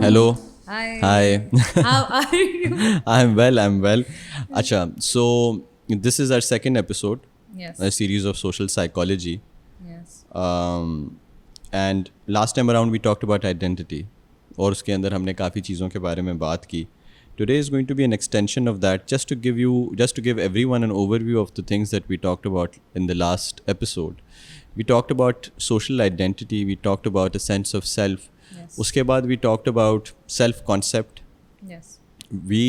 Hello. Hi. Hi. How are you? I'm well. Acha, so this is our second episode, Yes. a series of social psychology. Yes. And last time around we talked about identity. اور اس کے اندر ہم نے کافی چیزوں کے بارے میں بات کی. Today is going to be an extension of that, just to give everyone an overview of the things that we talked about in the last episode. We talked about social identity, we talked about a sense of self. Yes. اس کے بعد we talked about self concept. Yes. We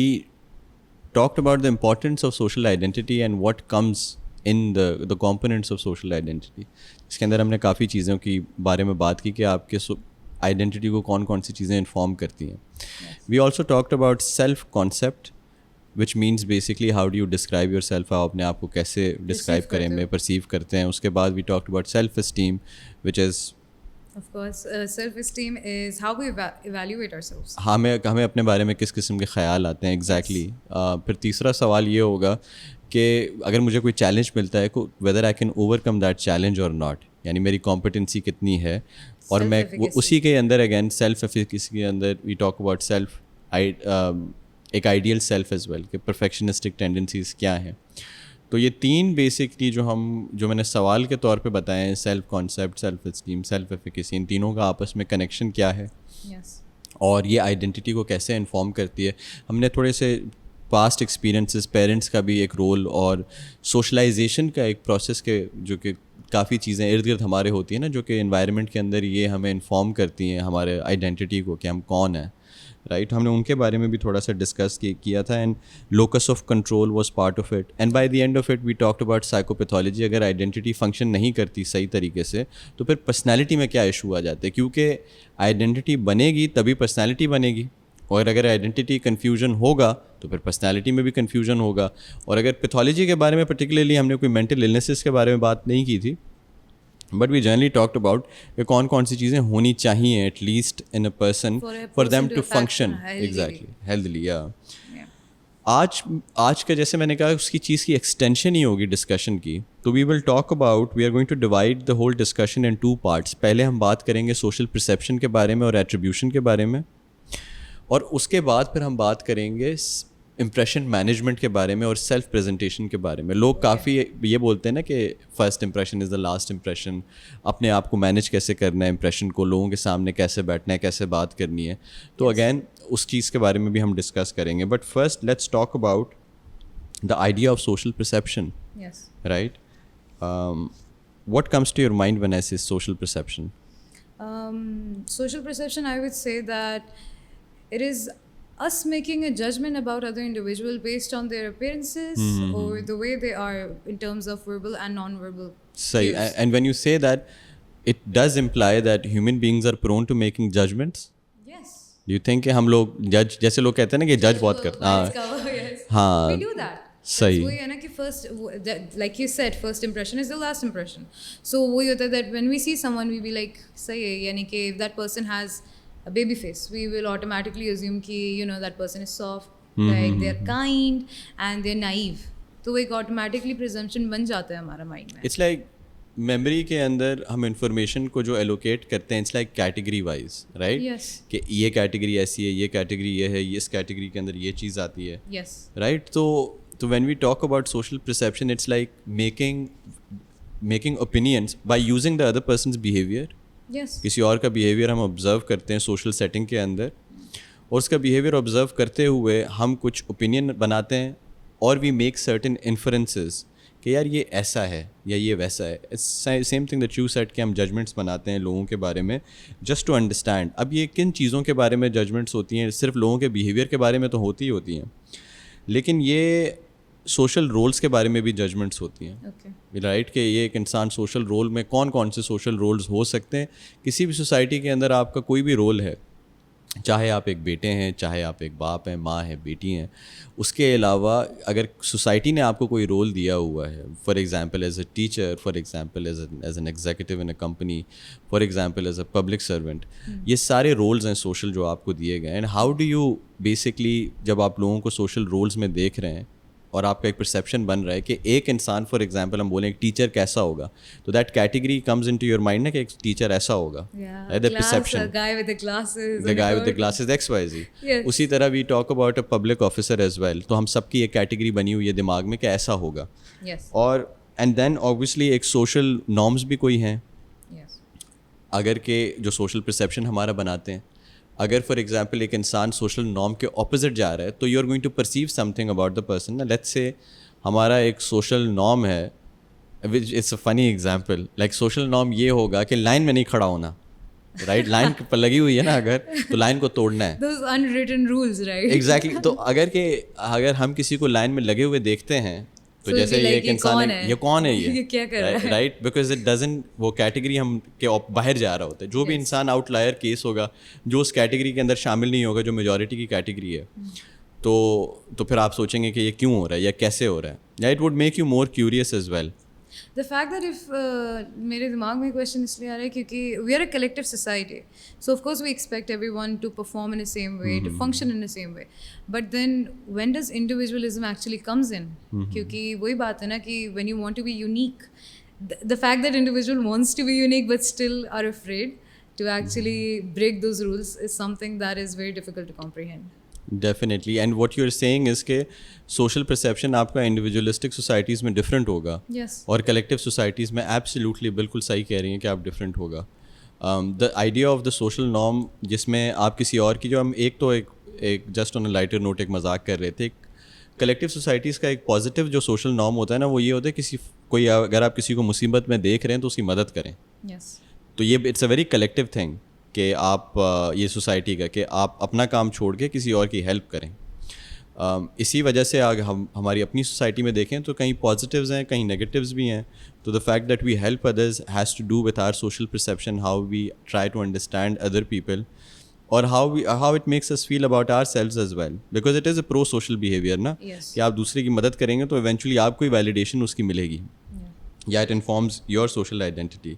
talked about the importance of social identity and what comes in the components of social identity. اس کے اندر ہم نے کافی چیزوں کی بارے میں بات کی کہ آپ کے آئیڈینٹی کو کون کون سی چیزیں انفارم کرتی ہیں. We also talked about self concept which means basically how do you describe yourself, آپ اپنے آپ کو کیسے ڈسکرائب کریں میں پرسیو کرتے ہیں. اس کے بعد we talked about self esteem which is Of course, self-esteem is how we evaluate ourselves. ہمیں اپنے بارے میں کس قسم کے خیال آتے ہیں ایگزیکٹلی. پھر تیسرا سوال یہ ہوگا کہ اگر مجھے کوئی چیلنج ملتا ہے whether I can over come that challenge اور ناٹ, یعنی میری کمپٹنسی کتنی ہے. اور میں اسی کے اندر اگین سیلف ایفیکیسی کے اندر وی ٹاک اباؤٹ سیلف ایک آئیڈیل سیلف ایز ویل کہ پرفیکشنسٹک ٹینڈنسیز کیا ہیں. تو یہ تین بیسکلی جو میں نے سوال کے طور پہ بتائے ہیں, self concept, self esteem, self efficacy, ان تینوں کا آپس میں کنیکشن کیا ہے اور یہ آئیڈینٹی کو کیسے انفارم کرتی ہے. ہم نے تھوڑے سے پاسٹ ایکسپیرینسز, پیرنٹس کا بھی ایک رول اور سوشلائزیشن کا ایک پروسیس کے جو کہ کافی چیزیں ارد گرد ہمارے ہوتی ہیں نا, جو کہ انوائرمنٹ کے اندر یہ ہمیں انفارم کرتی ہیں ہمارے آئیڈینٹی کو کہ ہم کون ہیں, رائٹ. ہم نے ان کے بارے میں بھی تھوڑا سا ڈسکس کیا تھا. And locus of control was part of it. And by the end of it we talked about psychopathology. اگر آئیڈینٹی فنکشن نہیں کرتی صحیح طریقے سے تو پھر پرسنالٹی میں کیا ایشو آ جاتے ہیں, کیونکہ آئیڈینٹی بنے گی تبھی پرسنالٹی بنے گی, اور اگر آئیڈینٹی کنفیوژن ہوگا تو پھر پرسنالٹی میں بھی کنفیوژن ہوگا. اور اگر پیتھولوجی کے بارے میں پرٹیکولرلی ہم نے کوئی مینٹل النیسز کے بارے میں بات نہیں کی تھی, but we generally talked about کہ کون سی چیزیں ہونی چاہیے at least in a person for them to function exactly healthily. آج کا جیسے میں نے کہا اس کی چیز کی ایکسٹینشن ہی ہوگی ڈسکشن کی. تو we will talk about, we are going to divide the whole discussion in 2 parts. پہلے ہم بات کریں گے سوشل پرسیپشن کے بارے میں اور ایٹریبیوشن کے بارے میں, اور اس کے بعد پھر ہم بات کریں گے امپریشن مینجمنٹ کے بارے میں اور سیلف پریزنٹیشن کے بارے میں. لوگ کافی یہ بولتے ہیں نا کہ first impression is the last impression, اپنے آپ کو مینیج کیسے کرنا ہے امپریشن کو, لوگوں کے سامنے کیسے بیٹھنا ہے, کیسے بات کرنی ہے. تو اگین اس چیز کے بارے میں بھی ہم ڈسکس کریں گے. But first let's talk about the idea of social perception, right. What comes to your mind when I say social perception? Social perception, I would say that it is us making a judgment about other individual based on their appearances or the way they are in terms of verbal and non-verbal صحیح. And when you say that, it does imply that human beings are prone to making judgments. Yes. Do you think کہ ہم لوگ جج, جیسے لوگ کہتے ہیں نا کہ جج بہت کرتے ہیں, ہاں We do that. صحیح. وہی ہے نا کہ first, like you said, first impression is the last impression. So وہی ہوتا ہے that when we see someone we be like صحیح ہے, یعنی کہ if that person has a baby face we will automatically assume کہ you know that person is soft, like they're kind and they're naive. تو وہ ایک automatically presumption بن جاتا ہے ہمارا مائنڈ میں. اٹس لائک میموری کے اندر ہم انفارمیشن کو جو ایلوکیٹ کرتے ہیں it's like category wise, right. کہ یہ کیٹیگری ایسی ہے, یہ کیٹیگری یہ ہے, اس کیٹیگری کے اندر یہ چیز آتی ہے, رائٹ. تو when we talk about social perception it's like making opinions by using the other person's behaviour. کسی اور کا بیہیویئر ہم آبزرو کرتے ہیں سوشل سیٹنگ کے اندر, اور اس کا بیہیویئر آبزرو کرتے ہوئے ہم کچھ اوپینین بناتے ہیں, اور وی میک سرٹن انفرنسز کہ یار یہ ایسا ہے یا یہ ویسا ہے. Same thing that you said کہ ہم ججمنٹس بناتے ہیں لوگوں کے بارے میں جسٹ ٹو انڈرسٹینڈ. اب یہ کن چیزوں کے بارے میں ججمنٹس ہوتی ہیں؟ صرف لوگوں کے بیہیویئر کے بارے میں تو ہوتی ہیں, لیکن یہ سوشل رولس کے بارے میں بھی ججمنٹس ہوتی ہیں, رائٹ. کہ یہ ایک انسان سوشل رول میں کون سے سوشل رولز ہو سکتے ہیں. کسی بھی سوسائٹی کے اندر آپ کا کوئی بھی رول ہے, چاہے آپ ایک بیٹے ہیں, چاہے آپ ایک باپ ہیں, ماں ہے, بیٹی ہیں. اس کے علاوہ اگر سوسائٹی نے آپ کو کوئی رول دیا ہوا ہے, for example as a teacher, for example as an executive in a company, for example as a public servant, یہ سارے رولز ہیں سوشل جو آپ کو دیے گئے. And how do you basically جب آپ لوگوں کو سوشل رولز میں دیکھ رہے ہیں اور آپ کا ایک پرسیپشن بن رہا ہے کہ ایک انسان فار ایگزامپل ہم بولیں ایک ٹیچر کیسا ہوگا, تو that category comes into your mind نا کہ ایک ٹیچر ایسا ہوگا, perception the guy with the glasses, the guy with the glasses XYZ. اسی طرح we talk about a public officer as well, تو ہم سب کی ایک کیٹیگری بنی ہوئی ہے دماغ میں کہ ایسا ہوگا. اور اینڈ دین اوبویسلی ایک سوشل نارمس بھی کوئی ہیں اگر کہ جو سوشل پرسیپشن ہمارا بناتے ہیں. اگر فار ایگزامپل ایک انسان سوشل نارم کے اپوزٹ جا رہا ہے تو you are going to perceive something about the person. Let's say ہمارا ایک سوشل نارم ہے, وچ اٹس اے فنی ایگزامپل, لائک سوشل نارم یہ ہوگا کہ لائن میں نہیں کھڑا ہونا, رائٹ, لائن پر لگی ہوئی ہے نا اگر, تو لائن کو توڑنا ہے, those unwritten rules, right? Exactly. تو اگر ہم کسی کو لائن میں لگے ہوئے دیکھتے ہیں تو جیسے یہ ایک انسان ہے, یہ کون ہے, یہ کیا کر رہا ہے, رائٹ, بیکاز اٹ ڈزنٹ, وہ کیٹیگری ہم کے باہر جا رہا ہوتا ہے. جو بھی انسان آؤٹ لائر کیس ہوگا, جو اس کیٹیگری کے اندر شامل نہیں ہوگا جو میجورٹی کی کیٹیگری ہے, تو پھر آپ سوچیں گے کہ یہ کیوں ہو رہا ہے یا کیسے ہو رہا ہے. یا it would make you more curious as well. The fact that if میرے دماغ میں کویشچن اس لیے آ رہا ہے کیونکہ we are a collective society, so of course we expect every one to perform in a same way, to function in a same way, but then when does individualism actually comes in, کیونکہ وہی بات ہے نا کہ when you want to be unique, the fact that individual wants to be unique but still are afraid to actually break those rules is something that is very difficult to comprehend. Definitely. And what you are seeing is کہ social perception آپ کا individualistic societies میں different ہوگا اور collective societies میں absolutely بالکل صحیح کہہ رہی ہیں کہ آپ ڈفرینٹ ہوگا. The idea of the social norm جس میں آپ کسی اور کی, جو ہم ایک just on a lighter note ایک مذاق کر رہے تھے, ایک کلیکٹیو سوسائٹیز کا ایک پازیٹیو جو سوشل نارم ہوتا ہے نا, وہ یہ ہوتا ہے کوئی اگر آپ کسی کو مصیبت میں دیکھ رہے ہیں تو اس کی مدد کریں. تو یہ it's a very collective thing کہ آپ یہ سوسائٹی کا کہ آپ اپنا کام چھوڑ کے کسی اور کی ہیلپ کریں. اسی وجہ سے اگر ہم ہماری اپنی سوسائٹی میں دیکھیں تو کہیں پازیٹیوز ہیں, کہیں نگیٹیوز بھی ہیں. تو the fact that we help others has to do with our social perception, how we try to understand other people, اور how it makes us feel about ourselves as well, because it is a pro social behaviour نا, کہ آپ دوسرے کی مدد کریں گے تو ایونچولی آپ کو ہی ویلیڈیشن اس کی ملے گی, یا it informs your social identity.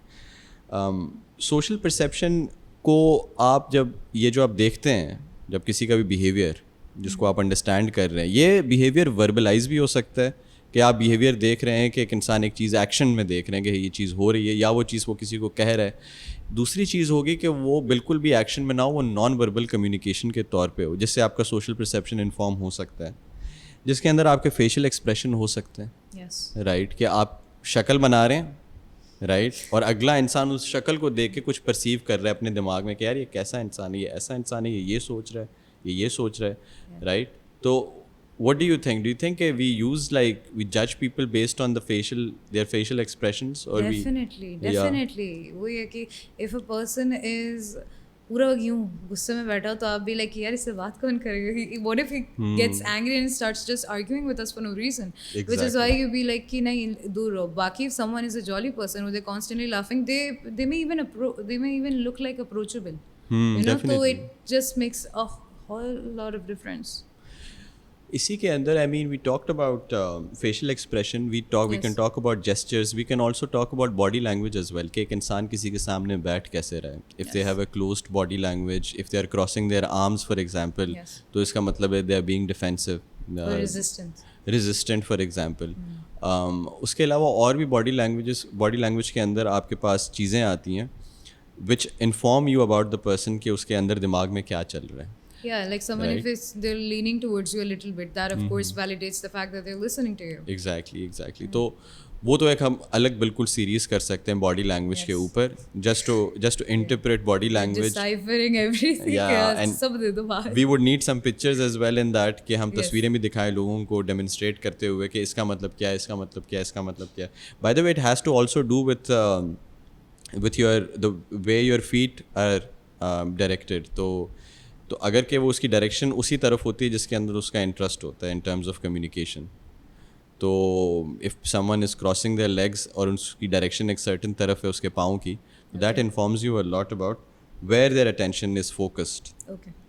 Social perception کو آپ جو آپ دیکھتے ہیں, جب کسی کا بھی بیہیویئر جس کو آپ انڈرسٹینڈ کر رہے ہیں, یہ بیہیویئر وربلائز بھی ہو سکتا ہے کہ آپ بیہیویئر دیکھ رہے ہیں کہ ایک انسان ایک چیز ایکشن میں دیکھ رہے ہیں کہ یہ چیز ہو رہی ہے, یا وہ چیز وہ کسی کو کہہ رہا ہے. دوسری چیز ہوگی کہ وہ بالکل بھی ایکشن میں نہ ہو, وہ نان وربل کمیونیکیشن کے طور پہ ہو, جس سے آپ کا سوشل پرسیپشن انفارم ہو سکتا ہے, جس کے اندر آپ کے فیشیل ایکسپریشن ہو سکتے ہیں, رائٹ, کہ آپ شکل بنا رہے ہیں, رائٹ, اور اگلا انسان اس شکل کو دیکھ کے کچھ پرسیو کر رہا ہے اپنے دماغ میں کہ یار یہ کیسا انسان ہے, یہ ایسا انسان ہے, یہ سوچ رہا ہے, یہ سوچ رہا ہے, رائٹ. تو what do you think? Do you think we use we judge people based on their facial expressions, or definitely وہ یہ کہ if a person is پورا یوں غصے میں بیٹھا تو آپ بھی لائک یار اس سے بات کون کرے گا, what if he gets angry and starts just arguing with us for no reason, which is why you be like کہ نہیں دور رہو. باقی if someone is a jolly person who they're constantly laughing, they may even look like approachable, you know, so it just makes a whole lot of difference. اسی کے اندر I mean we talked about facial expression, we can talk about gestures, we can also talk about body language as well, کہ ایک انسان کسی کے سامنے بیٹھ کیسے رہے. If they have a closed body language, if they are crossing their arms for example, تو اس کا مطلب ہے they are being defensive, resistant for example. اس کے علاوہ اور بھی body language کے اندر آپ کے پاس چیزیں آتی ہیں which inform you about the person کہ اس کے اندر دماغ میں کیا چل رہا ہے. Yeah, like someone if they're leaning towards you a little bit, that of course validates the fact that they're listening to you. Exactly. تو وہ تو ایک ہم الگ بالکل سیریز کر سکتے ہیں باڈی لینگویج کے اوپر, just to interpret body language, deciphering everything. Yeah, and سب دے دو باہر. we would need some pictures as well in that کہ ہم تصویریں بھی دکھائیں لوگوں کو ڈیمونسٹریٹ کرتے ہوئے کہ اس کا مطلب کیا ہے, اس کا مطلب کیا ہے, اس کا مطلب کیا ہے. By the way, it has to also do with the way your feet are directed. تو اگر کہ وہ اس کی ڈائریکشن اسی طرف ہوتی ہے جس کے اندر اس کا انٹرسٹ ہوتا ہے ان ٹرمز آف کمیونیکیشن, تو if someone is crossing their legs اور اس کی ڈائریکشن ایک سرٹن طرف ہے اس کے پاؤں کی, that informs you a lot about where their attention is focused,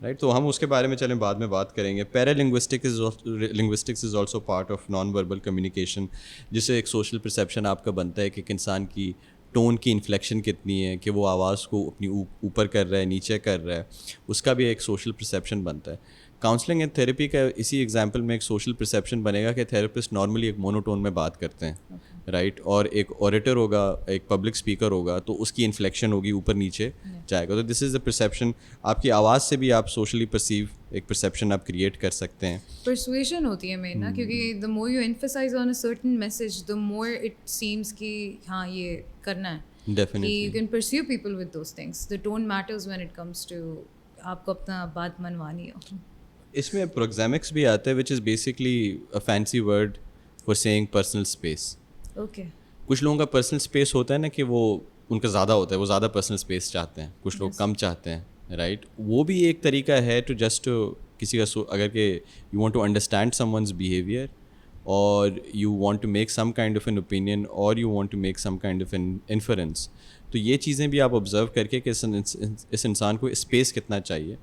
right. تو ہم اس کے بارے میں چلیں بعد میں بات کریں گے. Paralinguistics is also part of non verbal communication, جس سے ایک سوشل پرسیپشن آپ کا بنتا ہے کہ ایک انسان کی ٹون کی انفلیکشن کتنی ہے, کہ وہ آواز کو اپنی اوپر کر رہا ہے, نیچے کر رہا ہے, اس کا بھی ایک سوشل پرسیپشن بنتا ہے. کاؤنسلنگ اینڈ تھیراپی کا اسی ایگزامپل میں ایک سوشل پرسیپشن بنے گا کہ تھیراپسٹ نارملی ایک مونوٹون میں بات کرتے ہیں, رائٹ, اور ایک اوریٹر ہوگا, ایک پبلک اسپیکر ہوگا, تو اس کی انفلیکشن ہوگی, اوپر نیچے جائے گا. تو دس از دا پرسیپشن. آپ کی آواز سے بھی آپ سوشلی پرسیو ایک پرسیپشن آپ کریٹ کر سکتے ہیں. پرسویشن ہوتی ہے مین نا, کیونکہ the more you emphasize on a certain message the more it seems کہ ہاں یہ کرنا ہے. Definitely you can perceive people with those things. The tone matters when it comes to آپ کو اپنا بات منوانی ہو. اس میں پروگزیمکس بھی آتا ہے which is basically a fancy word for saying personal space. Okay. کچھ لوگوں کا پرسنل اسپیس ہوتا ہے نا کہ وہ ان کا زیادہ ہوتا ہے, وہ زیادہ پرسنل اسپیس چاہتے ہیں, کچھ لوگ کم چاہتے ہیں, رائٹ. وہ بھی ایک طریقہ ہے ٹو جسٹ کسی کا اگر کہ you want to understand someone's behaviour اور you want to make some kind of an opinion اور you want to make some kind of an inference, تو یہ چیزیں بھی آپ آبزرو کر کے کہ اس انسان کو اسپیس کتنا چاہیے,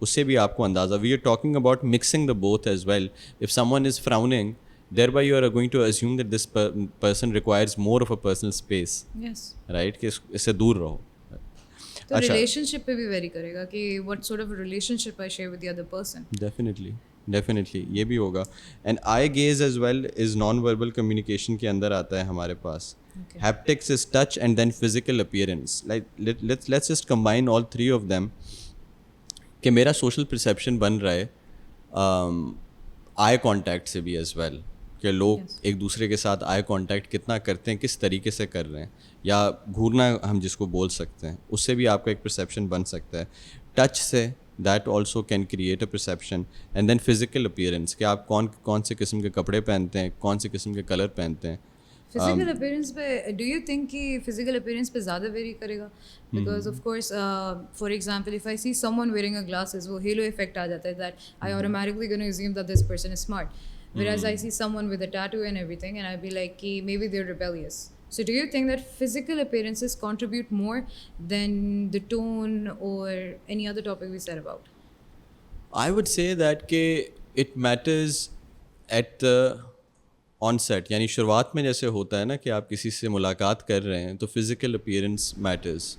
اس سے بھی آپ کو اندازہ. We are talking about mixing the both as well. If someone is frowning thereby you are going to assume that this person requires more of a personal space. Yes. Right, کہ اس سے دور رہو. تو relation شپ پہ بھی very کرے گا کہ what sort of a relationship I share with the other person. Definitely یہ بھی ہوگا. And eye gaze as well is non-verbal communication کے اندر آتا ہے ہمارے پاس. Haptics is touch and then physical appearance. Like let's just combine all three of them. کہ میرا social perception بن رہا ہے آئی کانٹیکٹ سے بھی ایز ویل, کہ لوگ ایک دوسرے کے ساتھ آئی کانٹیکٹ کتنا کرتے ہیں, کس طریقے سے کر رہے ہیں, یا گھورنا ہم جس کو بول سکتے ہیں, اس سے بھی آپ کا ایک پرسیپشن بن سکتا ہے. ٹچ سے that also can create a perception. And then physical appearance, کہ آپ کون سے قسم کے کپڑے پہنتے ہیں, کون سے قسم کے کلر پہنتے ہیں. فزیکل اپیئرنس پہ ڈو یو تھنک کہ فزیکل اپیئرنس پہ زیادہ ویری کرے گا؟ Because of course for example if I see someone wearing a glasses, وہ ہیلو افیکٹ آ جاتا ہے that I automatically gonna assume that this person is smart, whereas I see someone with a tattoo and everything and I'd be like ki maybe they're rebellious. So do you think that physical appearances contribute more than the tone or any other topic we said about? I would say that کہ it matters at the onset, یعنی شروعات میں جیسے ہوتا ہے نا کہ آپ کسی سے ملاقات کر رہے ہیں تو فزیکل اپیئرنس میٹرز,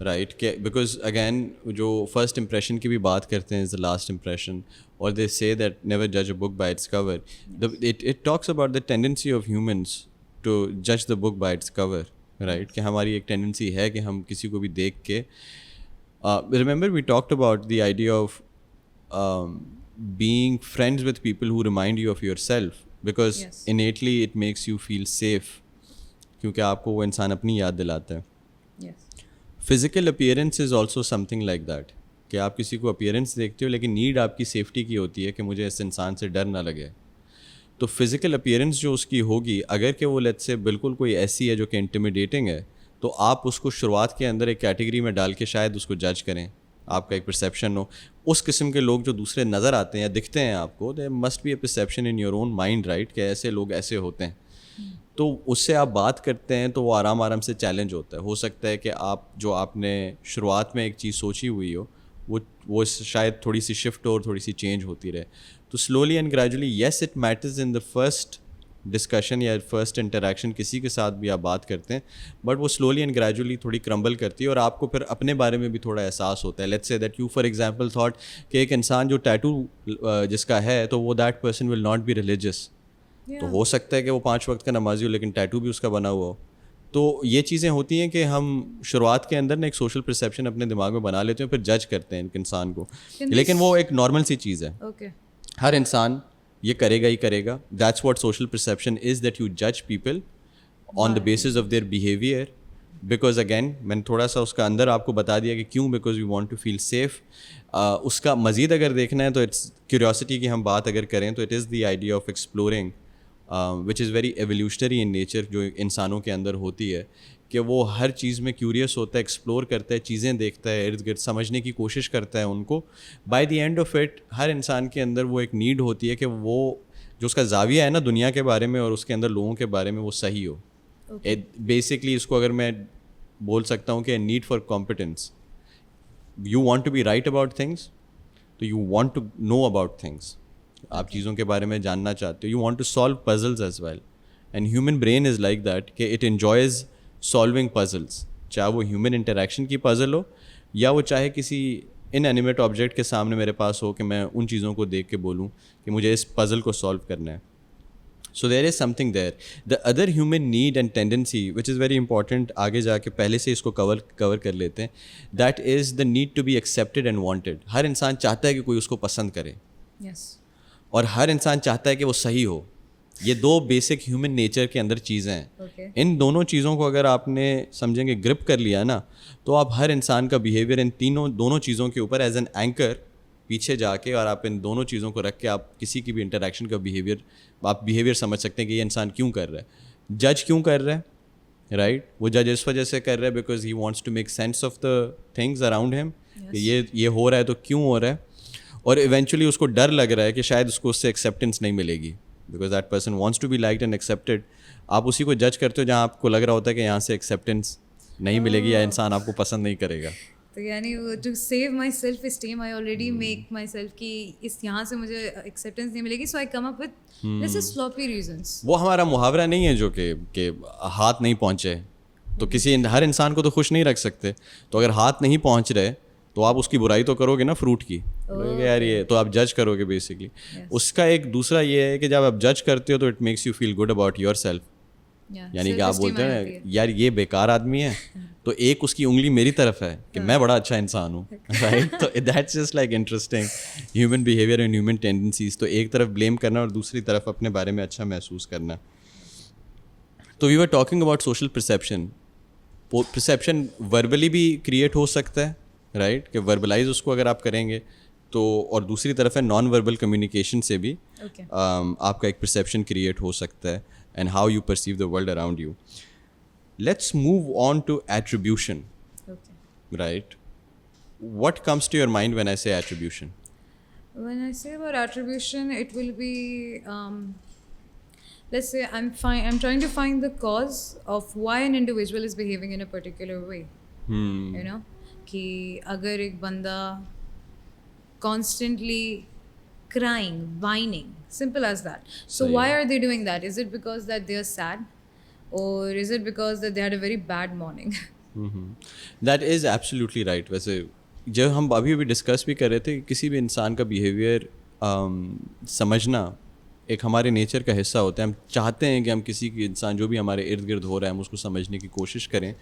رائٹ, کہ بیکاز اگین جو فرسٹ امپریشن کی بھی بات کرتے ہیں از دا لاسٹ امپریشن, اور دے سے دیٹ نیور جج a book by its cover. It talks about the tendency of humans to جج the book by its cover, right, کہ ہماری ایک ٹینڈنسی ہے کہ ہم کسی کو بھی دیکھ کے remember we talked about the idea of being friends with people who remind you of yourself, because innately it makes you feel safe, کیونکہ آپ کو وہ انسان اپنی یاد دلاتا ہے. Physical appearance is also something like that, کہ آپ کسی کو اپیئرنس دیکھتے ہو لیکن نیڈ آپ کی سیفٹی کی ہوتی ہے کہ مجھے اس انسان سے ڈر نہ لگے. تو فزیکل اپیئرنس جو اس کی ہوگی, اگر کہ وہ لیٹ سے بالکل کوئی ایسی ہے جو کہ انٹیمیڈیٹنگ ہے, تو آپ اس کو شروعات کے اندر ایک کیٹیگری میں ڈال کے شاید اس کو جج کریں, آپ کا ایک پرسیپشن ہو. اس قسم کے لوگ جو دوسرے نظر آتے ہیں یا دکھتے ہیں آپ کو, there must be a perception in your own mind, right, کہ ایسے لوگ ایسے ہوتے ہیں. تو اس سے آپ بات کرتے ہیں تو وہ آرام سے چیلنج ہوتا ہے. ہو سکتا ہے کہ آپ نے شروعات میں ایک چیز سوچی ہوئی ہو, وہ شاید تھوڑی سی شفٹ اور تھوڑی سی چینج ہوتی رہے. تو slowly and gradually, yes it matters in the first discussion یا فرسٹ انٹریکشن کسی کے ساتھ بھی آپ بات کرتے ہیں, بٹ وہ سلولی اینڈ گریجولی تھوڑی کرمبل کرتی ہے اور آپ کو پھر اپنے بارے میں بھی تھوڑا احساس ہوتا ہے. Let's say that you for example thought کہ ایک انسان جو ٹیٹو جس کا ہے تو وہ that person will not be religious, تو ہو سکتا ہے کہ وہ 5 وقت کا نمازی ہو لیکن ٹیٹو بھی اس کا بنا ہوا ہو. تو یہ چیزیں ہوتی ہیں کہ ہم شروعات کے اندر نا ایک سوشل پرسیپشن اپنے دماغ میں بنا لیتے ہیں, پھر جج کرتے ہیں ایک انسان کو, لیکن وہ ایک نارمل سی چیز ہے. ہر انسان یہ کرے گا ہی کرے گا. That's what social perception is, that you جج people on the basis of their behaviour. Because again میں نے تھوڑا سا اس کا اندر آپ کو بتا دیا کہ کیوں, because you want to feel safe. اس کا مزید اگر دیکھنا ہے تو اٹس کیوریوسٹی کی ہم بات اگر کریں تو it is the idea of exploring, which is very evolutionary in nature, جو انسانوں کے اندر ہوتی ہے کہ وہ ہر چیز میں کیوریس ہوتا ہے, ایکسپلور کرتا ہے, چیزیں دیکھتا ہے, ارد گرد سمجھنے کی کوشش کرتا ہے ان کو. By the end of it ہر انسان کے اندر وہ ایک نیڈ ہوتی ہے کہ وہ جو اس کا زاویہ ہے نا دنیا کے بارے میں اور اس کے اندر لوگوں کے بارے میں, وہ صحیح ہو. بیسکلی اس کو اگر میں بول سکتا ہوں کہ need for competence. You want to be right about things, تو you want to know about things, آپ چیزوں کے بارے میں جاننا چاہتے ہو. You want to solve puzzles as well, and human brain is like that کہ اٹ انجوائز سالونگ پزلس, چاہے وہ ہیومن انٹریکشن کی پزل ہو یا وہ چاہے کسی انینیمیٹ آبجیکٹ کے سامنے میرے پاس ہو کہ میں ان چیزوں کو دیکھ کے بولوں کہ مجھے اس پزل کو سالو کرنا ہے. So there is something there. The other human need and tendency, which is very important, آگے جا کے پہلے سے اس کو کور کر لیتے ہیں, that is the need to be accepted and wanted. ہر انسان چاہتا ہے کہ کوئی اس کو پسند کرے, اور ہر انسان چاہتا ہے کہ وہ صحیح ہو. یہ دو بیسک ہیومن نیچر کے اندر چیزیں ہیں. ان دونوں چیزوں کو اگر آپ نے سمجھیں گے گرپ کر لیا نا, تو آپ ہر انسان کا بیہیویئر ان دونوں چیزوں کے اوپر ایز این اینکر پیچھے جا کے, اور آپ ان دونوں چیزوں کو رکھ کے آپ کسی کی بھی انٹریکشن کا بیہیویئر سمجھ سکتے ہیں کہ یہ انسان کیوں کر رہا ہے, جج کیوں کر رہا ہے, رائٹ. وہ جج اس وجہ سے کر رہا ہے because he wants to make sense of the things around him, کہ یہ ہو رہا ہے تو کیوں ہو رہا ہے, اور ایونچولی اس کو ڈر لگ رہا ہے کہ شاید اس کو اس سے ایکسیپٹنس نہیں ملے گی because that person wants to be liked and accepted. آپ اسی کو جج کرتے ہو جہاں آپ کو لگ رہا ہوتا ہے کہ یہاں سے ایکسیپٹنس نہیں ملے گی یا انسان آپ کو پسند نہیں کرے گا. تو یعنی to save my self esteem I already make myself کہ اس یہاں سے مجھے ایکسیپٹنس نہیں ملے گی, سو آئی کم اپ وتھ سلوپی ریزنس. وہ ہمارا محاورہ نہیں ہے جو کہ ہاتھ نہیں پہنچے تو ہر انسان کو تو خوش نہیں رکھ سکتے. تو اگر ہاتھ نہیں پہنچ رہے تو آپ اس کی برائی تو کرو گے نا, فروٹ کی, یار یہ تو آپ جج کرو گے بیسکلی. اس کا ایک دوسرا یہ ہے کہ جب آپ جج کرتے ہو تو it makes you feel good about yourself. یعنی کہ آپ بولتے ہیں یار یہ بیکار آدمی ہے, تو ایک اس کی انگلی میری طرف ہے کہ میں بڑا اچھا انسان ہوں, رائٹ. تو that's just like interesting human behaviour and human tendencies. تو ایک طرف بلیم کرنا اور دوسری طرف اپنے بارے میں اچھا محسوس کرنا. تو we were talking about social perception. Perception verbally بھی کریٹ ہو سکتا ہے, رائٹ, کہ وربلائز اس کو اگر آپ کریں گے تو, اور دوسری طرف ہے نان وربل کمیونیکیشن سے بھی آپ کا ایک پرسیپشن کریٹ ہو سکتا ہے, and how you perceive the world around you. Let's move on to attribution. Okay. Right. What comes to your mind when I say attribution? When I say about attribution, it will be, let's say I'm trying to find the cause of why an individual is behaving in a particular way. You know, کہ اگر ایک بندہ constantly crying, whining, simple as that. So why are they doing that? Is it because that they are sad, or is it because that they had a very bad morning? That is absolutely right. ویسے جب ہم ابھی discuss بھی کر رہے تھے کہ کسی بھی انسان کا بیہیویئر سمجھنا ایک ہمارے نیچر کا حصہ ہوتا ہے. ہم چاہتے ہیں کہ ہم کسی کی انسان جو بھی ہمارے ارد گرد ہو رہا ہے ہم اس کو سمجھنے کی کوشش کریں.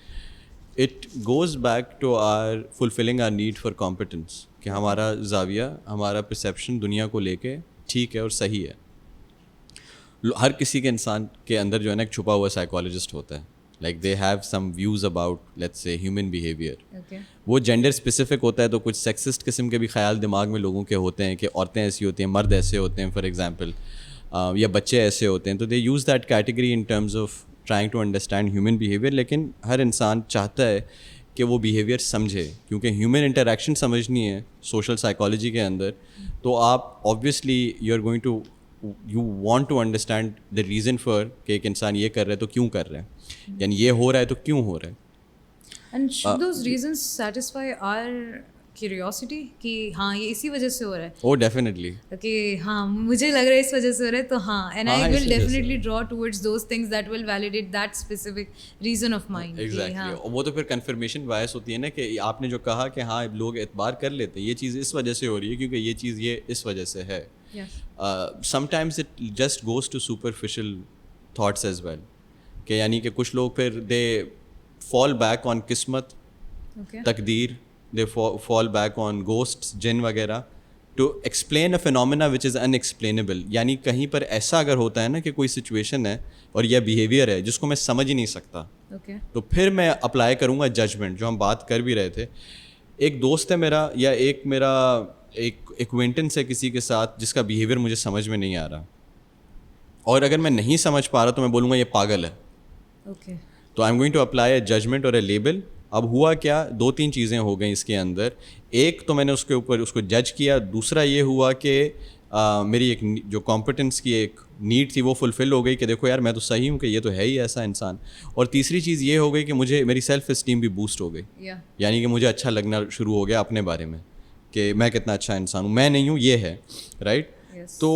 It goes back to our fulfilling our need for competence, کہ ہمارا زاویہ, ہمارا پرسیپشن دنیا کو لے کے ٹھیک ہے اور صحیح ہے. ہر کسی کے انسان کے اندر جو ہے نا ایک چھپا ہوا سائیکالوجسٹ ہوتا ہے, like they have some views about let's say human behaviour. وہ جینڈر اسپیسیفک ہوتا ہے, تو کچھ سیکسسٹ قسم کے بھی خیال دماغ میں لوگوں کے ہوتے ہیں کہ عورتیں ایسی ہوتی ہیں, مرد ایسے ہوتے ہیں فار ایگزامپل, یا بچے ایسے ہوتے ہیں. تو they use that category in terms of trying to understand human behaviour. لیکن ہر انسان چاہتا ہے کہ وہ بیہیویئر سمجھے, کیونکہ ہیومن انٹریکشن سمجھنی ہے سوشل سائیکالوجی کے اندر. تو آپ obviously you want to understand the reason for کہ ایک انسان یہ کر رہا ہے تو کیوں کر رہا ہے, یعنی یہ ہو رہا ہے تو کیوں ہو رہا ہے. And should those reasons satisfy our curiosity کہ ہاں یہ اسی وجہ سے ہو رہا ہے. Oh, definitely. کہ ہاں مجھے لگ رہا ہے اس وجہ سے ہو رہا ہے تو ہاں, and I will definitely draw towards those things that will validate that specific reason of mine. Exactly. وہ تو پھر کنفرمیشن بایس ہوتی ہے نا, کہ آپ نے جو کہا کہ ہاں لوگ اعتبار کر لیتے ہیں یہ چیز اس وجہ سے ہو رہی ہے کیونکہ یہ چیز یہ اس وجہ سے ہے. Sometimes it just goes to superficial thoughts as well, کہ یعنی کہ کچھ لوگ پھر دے فال بیک آن قسمت, تقدیر, they fall back on ghosts, جن وغیرہ, to explain a phenomena which is unexplainable. یعنی کہیں پر ایسا اگر ہوتا ہے نا کہ کوئی سچویشن ہے اور یہ بیہیویئر ہے جس کو میں سمجھ ہی نہیں سکتا, تو پھر میں اپلائی کروں گا ججمنٹ, جو ہم بات کر بھی رہے تھے. ایک دوست ہے میرا, یا ایک میرا ایک ایکوینٹنس ہے کسی کے ساتھ جس کا بیہیویئر مجھے سمجھ میں نہیں آ رہا, اور اگر میں نہیں سمجھ پا رہا تو میں بولوں گا یہ پاگل ہے. تو I am going to apply a judgement اور اے لیبل. اب ہوا کیا, 2-3 چیزیں ہو گئیں اس کے اندر. ایک تو میں نے اس کے اوپر اس کو جج کیا, دوسرا یہ ہوا کہ میری ایک جو کمپٹنس کی ایک نیڈ تھی وہ فلفل ہو گئی کہ دیکھو یار میں تو صحیح ہوں کہ یہ تو ہے ہی ایسا انسان. اور تیسری چیز یہ ہو گئی کہ مجھے میری سیلف اسٹیم بھی بوسٹ ہو گئی, یعنی کہ مجھے اچھا لگنا شروع ہو گیا اپنے بارے میں کہ میں کتنا اچھا انسان ہوں, میں نہیں ہوں یہ ہے, رائٹ. تو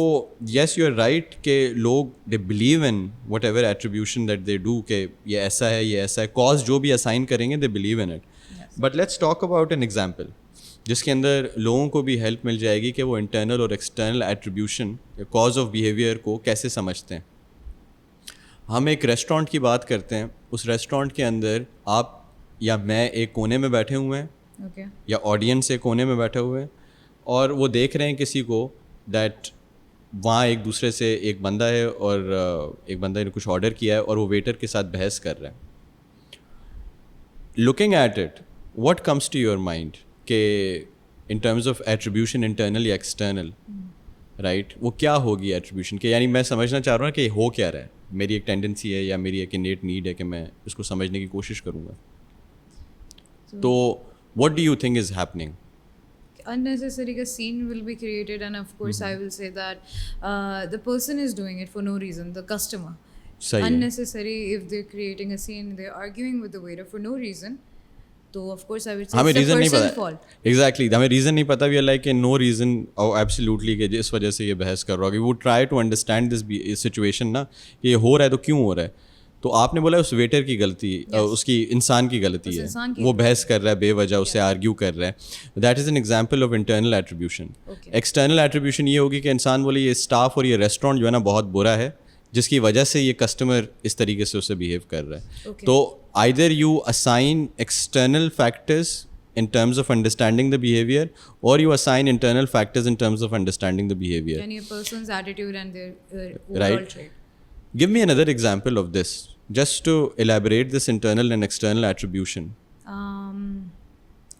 یس یو آر رائٹ کہ لوگ they believe in what ever attribution that they do, کہ یہ ایسا ہے یہ ایسا ہے, کاز جو بھی اسائن کریں گے they believe in it. But let's talk about an example. جس کے اندر لوگوں کو بھی ہیلپ مل جائے گی کہ وہ انٹرنل اور ایکسٹرنل ایٹریبیوشن یا کاز آف بیہیویئر کو کیسے سمجھتے ہیں. ہم ایک ریسٹورانٹ کی بات کرتے ہیں, اس ریسٹورانٹ کے اندر آپ یا میں ایک کونے میں بیٹھے ہوئے ہیں یا آڈینس ایک کونے میں بیٹھے ہوئے ہیں, اور وہ دیکھ رہے ہیں کسی کو دیٹ وہاں ایک دوسرے سے ایک بندہ ہے اور ایک بندہ نے کچھ آرڈر کیا ہے اور وہ ویٹر کے ساتھ بحث کر رہے ہیں. Looking at it, what comes to your mind کہ in terms of attribution internal یا ایکسٹرنل, رائٹ, وہ کیا ہوگی ایٹریبیوشن کے, یعنی میں سمجھنا چاہ رہا ہوں کہ یہ ہو کیا رہا ہے, میری ایک ٹینڈنسی ہے یا میری ایک انیٹ نیڈ ہے کہ میں اس کو سمجھنے کی کوشش کروں گا. تو what do you think is happening? Unnecessary a scene will be created, and of course I will say that the person is doing it for no reason, the customer. Unnecessary if they're creating a scene, they're arguing with the waiter for no reason. تو of course I would say ہمیں reason نہیں person's پتا, fault. Exactly ہمیں reason نہیں پتا, we are like no reason absolutely کہ اس وجہ سے یہ بحث کر رہا ہوگا. We try to understand this situation نا, کہ یہ ہو رہا ہے تو کیوں ہو رہا ہے. تو آپ نے بولا اس ویٹر کی غلطی, اس کی انسان کی غلطی ہے, وہ بحث کر رہا ہے بے وجہ, اس سے آرگیو کر رہا ہے. That is an example of internal attribution. External attribution یہ ہوگی کہ انسان بولے یہ اسٹاف اور یہ ریسٹورینٹ جو ہے نا بہت برا ہے, جس کی وجہ سے یہ کسٹمر اس طریقے سے اسے بیہیو کر رہا ہے. تو either you assign external factors in terms of understanding the behavior, or you assign internal factors in terms of understanding the behavior. And a person's attitude and their overall right trait. Give me another example of this, just to elaborate this internal and external attribution.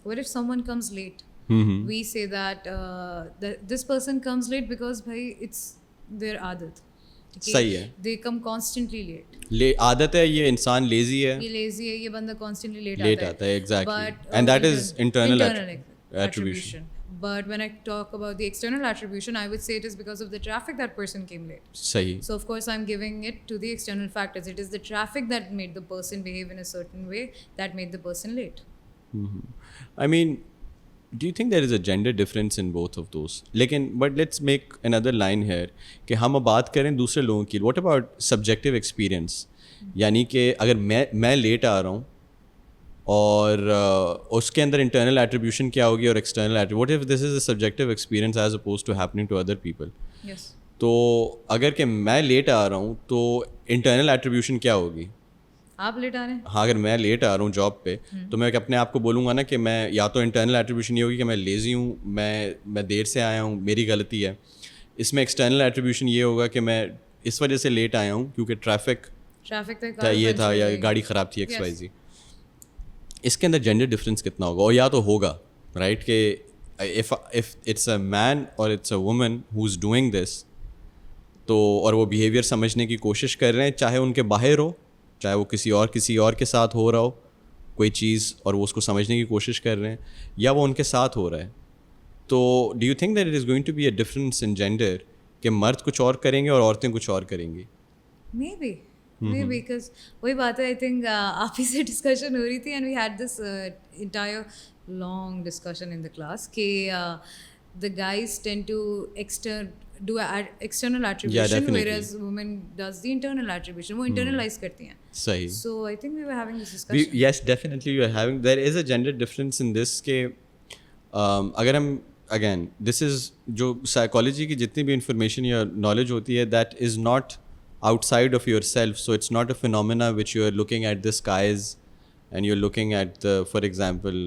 What if someone comes late? We say that this person comes late because bhai it's their aadat. صحیح ہے, they come constantly late. عادت ہے, یہ انسان lazy ہے, یہ lazy ہے, یہ بندہ constantly لیٹ آتا ہے. Exactly, and that is internal attribution. But when I talk about the external attribution, I would say it is because of the traffic that person came late. صحیح. So of course I'm giving it to the external factors. It is the traffic that made the person behave in a certain way that made the person late. I mean, do you think there is a gender difference in both of those? لیکن but let's make another line here کہ ہم اب بات کریں دوسرے لوگوں کی. what about subjective experience? یعنی کہ اگر میں لیٹ آ رہا ہوں اور اس کے اندر انٹرنل ایٹریبیوشن کیا ہوگی اور external attribution, what if this is a subjective experience as opposed to happening to other people? Yes. تو اگر کہ میں لیٹ آ رہا ہوں تو انٹرنل ایٹریبیوشن کیا ہوگی؟ آپ لیٹ آ رہے ہیں. ہاں, اگر میں لیٹ آ رہا ہوں جاب پہ تو میں اپنے آپ کو بولوں گا نا کہ میں یا تو انٹرنل ایٹریبیوشن یہ ہوگی کہ میں لیزی ہوں, میں دیر سے آیا ہوں, میری غلطی ہے. اس میں ایکسٹرنل ایٹریبیوشن یہ ہوگا کہ میں اس وجہ سے لیٹ آیا ہوں کیونکہ ٹریفک یہ تھا یا گاڑی خراب تھی, ایکس وائی زی. اس کے اندر جینڈر ڈفرینس کتنا ہوگا؟ اور یا تو ہوگا رائٹ کہ if it's a man or it's a woman who's doing this, تو اور وہ بیہیویئر سمجھنے کی کوشش کر رہے ہیں, چاہے ان کے باہر ہو, چاہے وہ کسی اور کے ساتھ ہو رہا ہو کوئی چیز, اور وہ اس کو سمجھنے کی کوشش کر رہے ہیں, یا وہ ان کے ساتھ ہو رہا ہے. تو do you think that it is going to be a difference in gender کہ مرد کچھ اور کریں گے اور عورتیں کچھ اور کریں گی؟ مے بی بیکاز وہی بات ہے. آئی تھنک آپ ہی سے ڈسکشن ہو رہی تھی and we had this entire long discussion in the class کہ the guys tend to do external attribution, whereas women does the internal attribution. وہ internalize کرتی ہیں. صحیح. So I think we were having this discussion. Yes, definitely you are having. There is a gender difference in this کہ اگر ہم again this is جو psychology کی جتنی بھی information یا knowledge ہوتی ہے that is not outside of yourself, so it's not a phenomena which you are looking at the skies and you're looking at the, for example,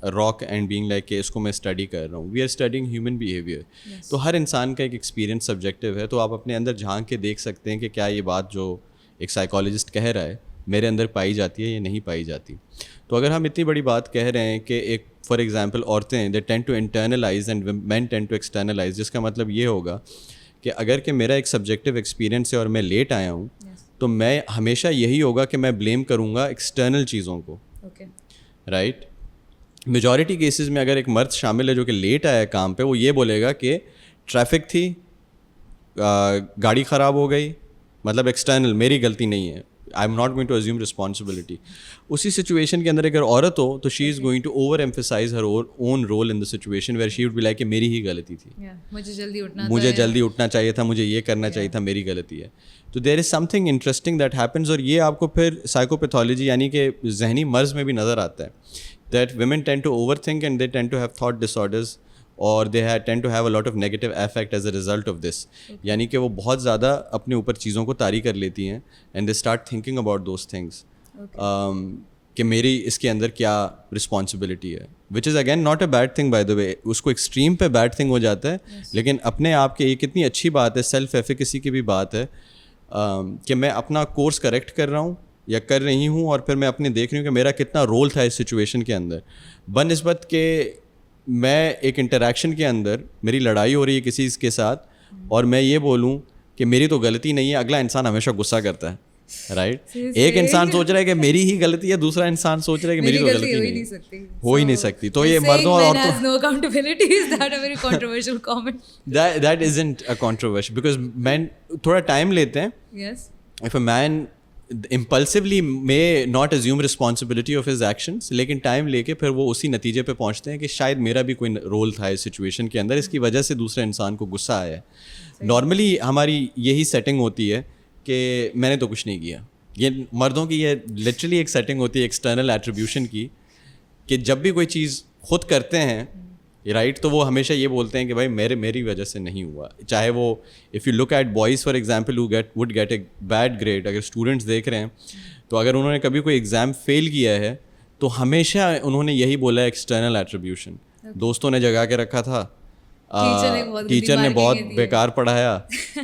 a rock and being like کہ اس کو میں study کر رہا ہوں. We are studying human behavior. تو ہر انسان کا ایک ایکسپیرینس سبجیکٹیو ہے, تو آپ اپنے اندر جھانک کے دیکھ سکتے ہیں کہ کیا یہ بات جو ایک سائیکالوجسٹ کہہ رہا ہے میرے اندر پائی جاتی ہے یا نہیں پائی جاتی. تو اگر ہم اتنی بڑی بات کہہ رہے ہیں کہ ایک فار ایگزامپل عورتیں they tend to internalize and men tend to externalize, جس کا مطلب یہ ہوگا کہ اگر کہ میرا ایک سبجیکٹیو ایکسپیرینس ہے اور میں لیٹ آیا ہوں تو میں ہمیشہ یہی ہوگا کہ میں بلیم کروں گا ایکسٹرنل چیزوں کو, رائٹ. میجورٹی کیسز میں اگر ایک مرد شامل ہے جو کہ لیٹ آیا کام پہ, وہ یہ بولے گا کہ ٹریفک تھی, گاڑی خراب ہو گئی, مطلب ایکسٹرنل, میری غلطی نہیں ہے, I am not going to assume responsibility. اسی سچویشن کے اندر اگر عورت ہو تو she is going to over emphasize her own role in the situation where she would be like کہ میری ہی غلطی تھی, مجھے جلدی اٹھنا چاہیے تھا, مجھے یہ کرنا چاہیے تھا, میری غلطی ہے. تو there is something interesting that happens, اور یہ آپ کو پھر سائیکوپیتھولوجی یعنی کہ ذہنی مرض میں بھی نظر آتا ہے that women tend to overthink and they tend to have thought disorders or they tend to have a lot of negative affect as a result of this. یعنی کہ وہ بہت زیادہ اپنے اوپر چیزوں کو طاری کر لیتی ہیں and they start thinking about those things. کہ میری اس کے اندر کیا رسپانسبلٹی ہے, which is again not a bad thing by the way. اس کو ایکسٹریم پہ بیڈ تھنگ ہو جاتا ہے, لیکن اپنے آپ کے یہ کتنی اچھی بات ہے, سیلف ایفیکیسی کی بھی بات ہے کہ میں اپنا کورس کریکٹ کر رہا ہوں یا کر رہی ہوں, اور پھر میں اپنے دیکھ رہی ہوں کہ میرا کتنا رول تھا اس سچویشن کے اندر, بنسبت کہ میں ایک انٹریکشن کے اندر میری لڑائی ہو رہی ہے کسی کے ساتھ اور میں یہ بولوں کہ میری تو غلطی نہیں ہے, اگلا انسان ہمیشہ غصہ کرتا ہے, رائٹ. ایک انسان سوچ رہا ہے کہ میری ہی غلطی ہے, دوسرا انسان سوچ رہا ہے کہ میری تو غلطی نہیں, ہو ہی نہیں سکتی. تو یہ مردوں اور عورتوں, that isn't a controversy because men تھوڑا ٹائم لیتے ہیں. If a man impulsively may not assume responsibility of his actions, لیکن ٹائم لے کے پھر وہ اسی نتیجے پہ پہنچتے ہیں کہ شاید میرا بھی کوئی رول تھا اس سچویشن کے اندر, اس کی وجہ سے دوسرے انسان کو غصہ آیا ہے. نارملی ہماری یہی سیٹنگ ہوتی ہے کہ میں نے تو کچھ نہیں کیا. یہ مردوں کی یہ لٹرلی ایک سیٹنگ ہوتی ہے ایکسٹرنل ایٹریبیوشن کی, کہ جب بھی کوئی چیز خود کرتے ہیں رائٹ, تو وہ ہمیشہ یہ بولتے ہیں کہ بھائی میری وجہ سے نہیں ہوا. چاہے وہ if you look at boys for example he would get a bad grade, اگر اسٹوڈنٹس دیکھ رہے ہیں تو اگر انہوں نے کبھی کوئی ایگزام فیل کیا ہے تو ہمیشہ انہوں نے یہی بولا ہے ایکسٹرنل ایٹریبیوشن. دوستوں نے جگا کے رکھا تھا, ٹیچر نے بہت بیکار پڑھایا,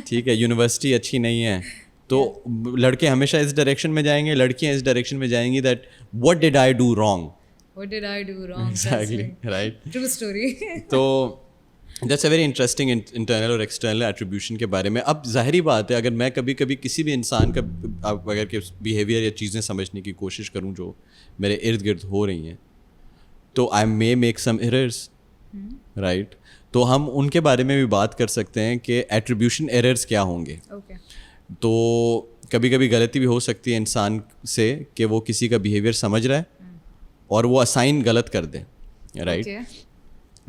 ٹھیک ہے, یونیورسٹی اچھی نہیں ہے. تو لڑکے ہمیشہ اس ڈائریکشن میں جائیں گے, لڑکیاں اس ڈائریکشن میں جائیں گی that what did I do wrong. What did I do wrong? Exactly, right. True story. تو that's a very interesting internal اور ایکسٹرنل ایٹریبیوشن کے بارے میں. اب ظاہری بات ہے, اگر میں کبھی کسی بھی انسان کا اگر کہ بیہیویئر یا چیزیں سمجھنے کی کوشش کروں جو میرے ارد گرد ہو رہی ہیں, تو I may make some errors, right. تو ہم ان کے بارے میں بھی بات کر سکتے ہیں کہ ایٹریبیوشن ایررز کیا ہوں گے. تو کبھی کبھی غلطی بھی ہو سکتی ہے انسان سے کہ وہ کسی کا بیہیویئر سمجھ رہا ہے اور وہ اسائن غلط کر دیں, رائٹ.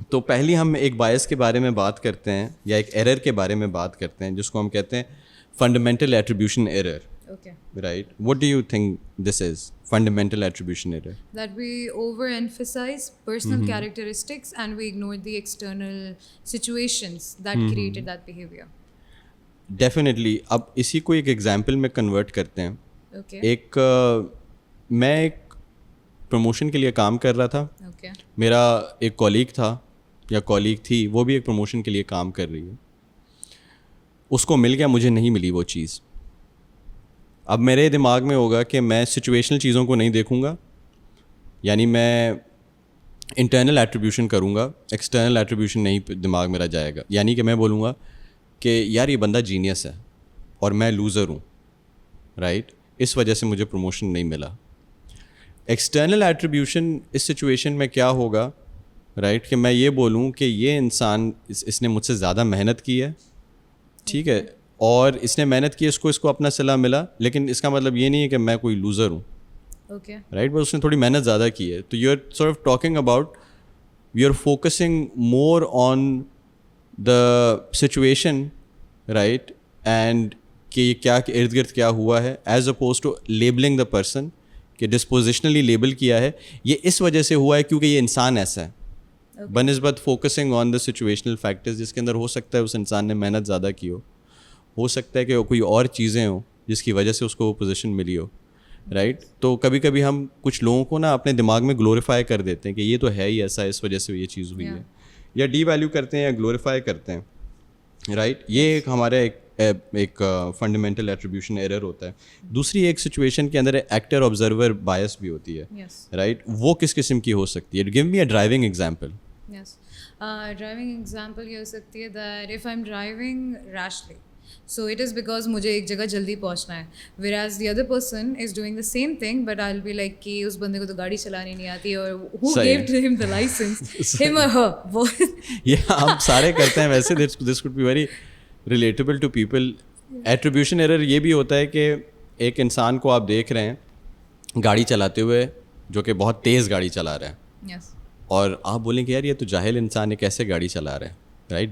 تو پہلی ہم ایک بائس کے بارے میں بات کرتے ہیں یا ایک ایرر کے بارے میں بات کرتے ہیں جس کو ہم کہتے ہیں fundamental attribution error, right. What do you think this is fundamental attribution error? That we overemphasize personal characteristics and we ignore the external situations that created that behavior. Definitely. اب اسی کو ایک ایگزامپل میں کنورٹ کرتے ہیں. ایک میں ایک پروموشن کے لیے کام کر رہا تھا, میرا ایک کولیگ تھا یا کولیگ تھی, وہ بھی ایک پروموشن کے لیے کام کر رہی ہے. اس کو مل گیا, مجھے نہیں ملی وہ چیز. اب میرے دماغ میں ہوگا کہ میں سچویشنل چیزوں کو نہیں دیکھوں گا, یعنی میں انٹرنل ایٹریبیوشن کروں گا, ایکسٹرنل ایٹریبیوشن نہیں دماغ میرا جائے گا. یعنی کہ میں بولوں گا کہ یار یہ بندہ جینیس ہے اور میں لوزر ہوں, رائٹ, اس وجہ سے مجھے پروموشن نہیں ملا. ایکسٹرنل ایٹریبیوشن اس سچویشن میں کیا ہوگا, رائٹ, کہ میں یہ بولوں کہ یہ انسان اس نے مجھ سے زیادہ محنت کی ہے, ٹھیک ہے, اور اس نے محنت کی, اس کو اپنا صلاح ملا, لیکن اس کا مطلب یہ نہیں ہے کہ میں کوئی لوزر ہوں, رائٹ. بس اس نے تھوڑی محنت زیادہ کی ہے. تو you are sort of talking about, you are focusing more on the situation, right, and کہ یہ کیا ارد گرد کیا ہوا ہے, as opposed to labelling the person, کہ ڈسپوزیشنلی لیبل کیا ہے یہ اس وجہ سے ہوا ہے کیونکہ یہ انسان ایسا ہے, بنسبت focusing on the situational factors, جس کے اندر ہو سکتا ہے اس انسان نے محنت زیادہ کی ہو سکتا ہے کہ کوئی اور چیزیں ہوں جس کی وجہ سے اس کو وہ پوزیشن ملی ہو, رائٹ. تو کبھی کبھی ہم کچھ لوگوں کو نا اپنے دماغ میں گلوریفائی کر دیتے ہیں کہ یہ تو ہے ہی ایسا, اس وجہ سے یہ چیز ہوئی ہے, یا ڈی ویلیو کرتے ہیں یا گلوریفائی کرتے ہیں, رائٹ. یہ ایک ہمارا ایک فنڈامنٹل ایٹریبیوشن ایرر ہوتا ہے. دوسری ایک سچویشن کے اندر ایکٹر آبزرور بائس بھی ہوتی ہے, رائٹ. وہ کس قسم کی ہو سکتی ہے؟ Give me a driving example. Driving example یہ ہو سکتی ہے that if I am driving racially, so it is because مجھے ایک جگہ جلدی پہنچنا ہے, whereas the other person is doing the same thing but I'll be like کہ اس بندے کو تو گاڑی چلانی نہیں آتی, اور who gave him the license, him or her. یہ ہم سارے کرتے ہیں ویسے. this could be very relatable to people. Attribution error یہ بھی ہوتا ہے کہ ایک انسان کو آپ دیکھ رہے ہیں گاڑی چلاتے ہوئے جو کہ بہت تیز گاڑی چلا رہا ہے, اور آپ بولیں کہ یار یہ تو جاہل انسان ہے, کیسے گاڑی چلا رہا ہے, رائٹ.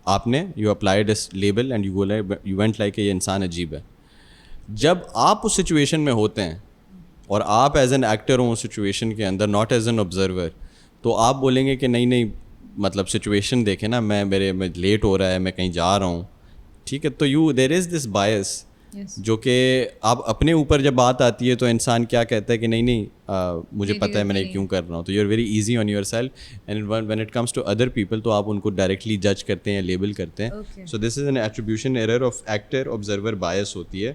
آپ نے you applied a label and you went like کہ یہ انسان عجیب ہے. جب آپ اس سچویشن میں ہوتے ہیں, اور آپ ایز این ایکٹر ہوں سچویشن کے اندر, ناٹ ایز این آبزرور, تو آپ بولیں گے کہ نہیں مطلب سچویشن دیکھیں نا, میں لیٹ ہو رہا ہے, میں کہیں جا رہا ہوں, ٹھیک ہے, تو دیر از دس بائس جو کہ آپ اپنے اوپر جب بات آتی ہے تو انسان کیا کہتا ہے کہ نہیں مجھے پتہ ہے میں نے کیوں کر رہا ہوں, تو you are very easy on yourself, and when it comes to other people تو آپ ان کو ڈائریکٹلی جج کرتے ہیں, لیبل کرتے ہیں. So this is an attribution error of actor observer bias ہوتی ہے.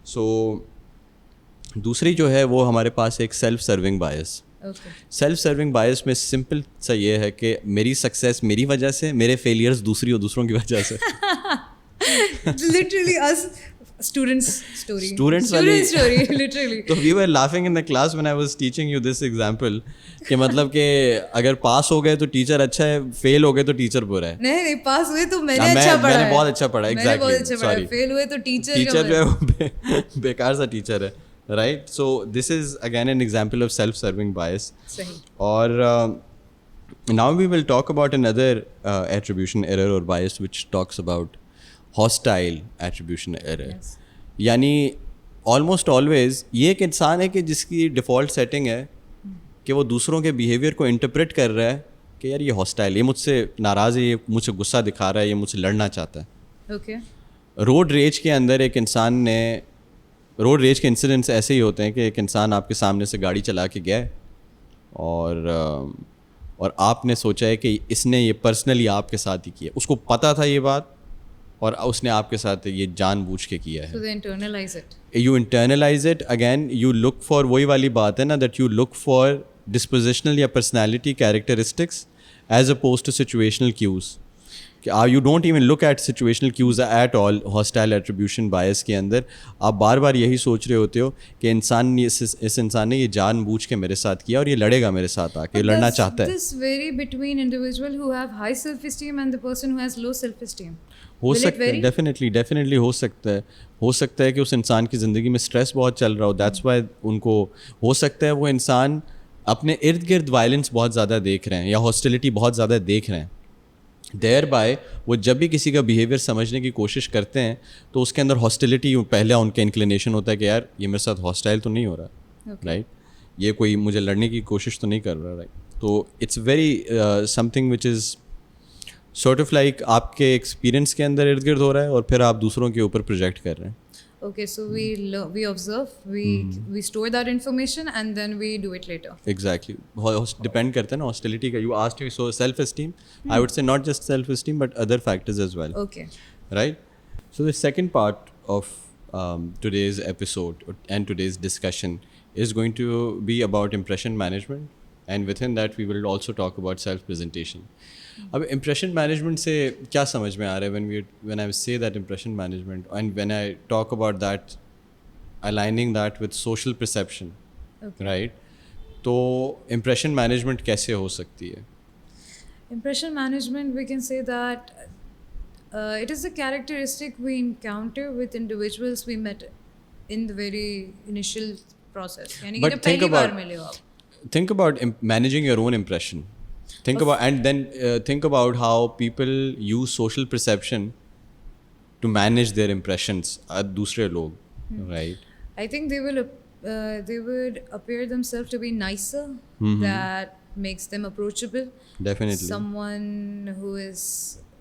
سو دوسری جو ہے وہ ہمارے پاس ایک سیلف سرونگ بائس. سیلف سرونگ بائس میں سمپل سا یہ ہے کہ میری سکسیس میری وجہ سے, میرے فیلیئرز دوسروں کی وجہ سے. literally us students story literally. So we were laughing in the class when I was teaching you this example کہ مطلب کہ اگر پاس ہو گئے تو ٹیچر اچھا ہے, فیل ہو گئے تو ٹیچر برا ہے. نہیں پاس ہوئے تو میں نے اچھا پڑھا ہے, میں نے بہت اچھا پڑھا, ایگزیکٹلی, سوری, فیل ہوئے تو ٹیچر جو ہے بیکار سا ٹیچر ہے, right. So this is again an example of self serving bias. اور now we will talk about another attribution error or bias which talks about hostile attribution error. یعنی almost always یہ ایک انسان ہے کہ جس کی ڈیفالٹ سیٹنگ ہے کہ وہ دوسروں کے بیہیویئر کو انٹرپریٹ کر رہا ہے کہ یار یہ ہاسٹائل, یہ مجھ سے ناراض ہے, یہ مجھ سے غصہ دکھا رہا ہے, یہ مجھ سے لڑنا چاہتا ہے. اوکے. روڈ ریج کے اندر ایک انسان نے, روڈ ریج کے انسیڈنٹس ایسے ہی ہوتے ہیں کہ ایک انسان آپ کے سامنے سے گاڑی چلا کے گیا اور آپ نے سوچا ہے کہ اس نے یہ پرسنلی آپ کے ساتھ ہی کیا, اس کو پتہ تھا یہ بات اور اس نے آپ کے ساتھ یہ جان بوجھ کے کیا ہے. So they internalize it. You internalize it. Again, you look for, وہی والی بات ہے نا, that you look for dispositional یا personality characteristics as opposed to situational cues. You don't even look at situational cues at all. Hostile attribution bias کے اندر آپ بار بار یہی سوچ رہے ہوتے ہو کہ اس انسان نے یہ جان بوجھ کے میرے ساتھ کیا اور یہ لڑے گا میرے ساتھ آ کے, لڑنا چاہتا ہے. This vary between individual who have high self-esteem and the person who has low self-esteem. ہو سکتا ہے, ڈیفینیٹلی ہو سکتا ہے کہ اس انسان کی زندگی میں اسٹریس بہت چل رہا ہو, دیٹس وائی ان کو ہو سکتا ہے وہ انسان اپنے ارد گرد وائلنس بہت زیادہ دیکھ رہے ہیں یا ہاسٹیلٹی بہت زیادہ دیکھ رہے ہیں. دیر بائی وہ جب بھی کسی کا بیہیویئر سمجھنے کی کوشش کرتے ہیں تو اس کے اندر ہاسٹیلٹی پہلا ان کا انکلینیشن ہوتا ہے کہ یار یہ میرے ساتھ ہاسٹائل تو نہیں ہو رہا, رائٹ, یہ کوئی مجھے لڑنے کی کوشش تو نہیں کر رہا, رائٹ. تو it's very something which is sort of like آپ کے ایکسپیرینس کے اندر ارد گرد ہو رہا ہے اور پھر آپ دوسروں کے اوپر پروجیکٹ کر رہے ہیں. Okay, so we observe, we store that information and then we do it later. Exactly. Depend کرتا ہے نا hostility کا. You asked me, so self-esteem. I would say not just self-esteem but other factors as well. Okay. Right? So the second part of today's episode and today's discussion is going to be about impression management, and within that we will also talk about self-presentation. اب impression management سے کیا سمجھ میں آ رہا ہے when I say that impression management and when I talk about that aligning that with social perception, right? تو impression management کیسے ہو سکتی ہے؟ Impression management, we can say that it is a characteristic we encounter with individuals we met in the very initial process. یعنی کہ جب پہلی بار ملے ہو آپ. Think about managing your own impression. Think about, and then think about how people use social perception to manage their impressions دوسرے لوگ, right? I think they would appear themselves to be nicer. That makes them approachable. Definitely. Someone who is,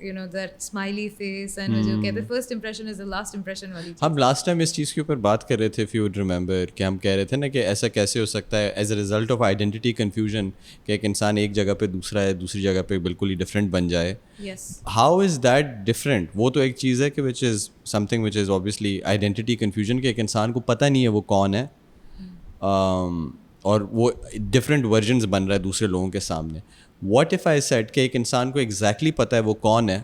you know, that smiley face and جو کہتے ہیں first impression is the last impression والی چیز. ہم last time اس چیز کے اوپر بات کر رہے تھے, if you would remember, کہ ہم کہہ رہے تھے نا کہ ایسا کیسے ہو سکتا ہے as a result of identity confusion کہ ایک انسان ایک جگہ پہ دوسرا ہے, دوسری جگہ پہ بالکل ہی ڈفرینٹ بن جائے. Yes. How is that different? وہ تو ایک چیز ہے کہ which is something which is obviously identity confusion, کہ ایک انسان کو پتہ نہیں ہے وہ کون ہے اور وہ ڈفرینٹ ورژنز بن رہا ہے دوسرے لوگوں کے سامنے. واٹ ایف آئی سیٹ کہ ایک انسان کو ایگزیکٹلی پتہ ہے وہ کون ہے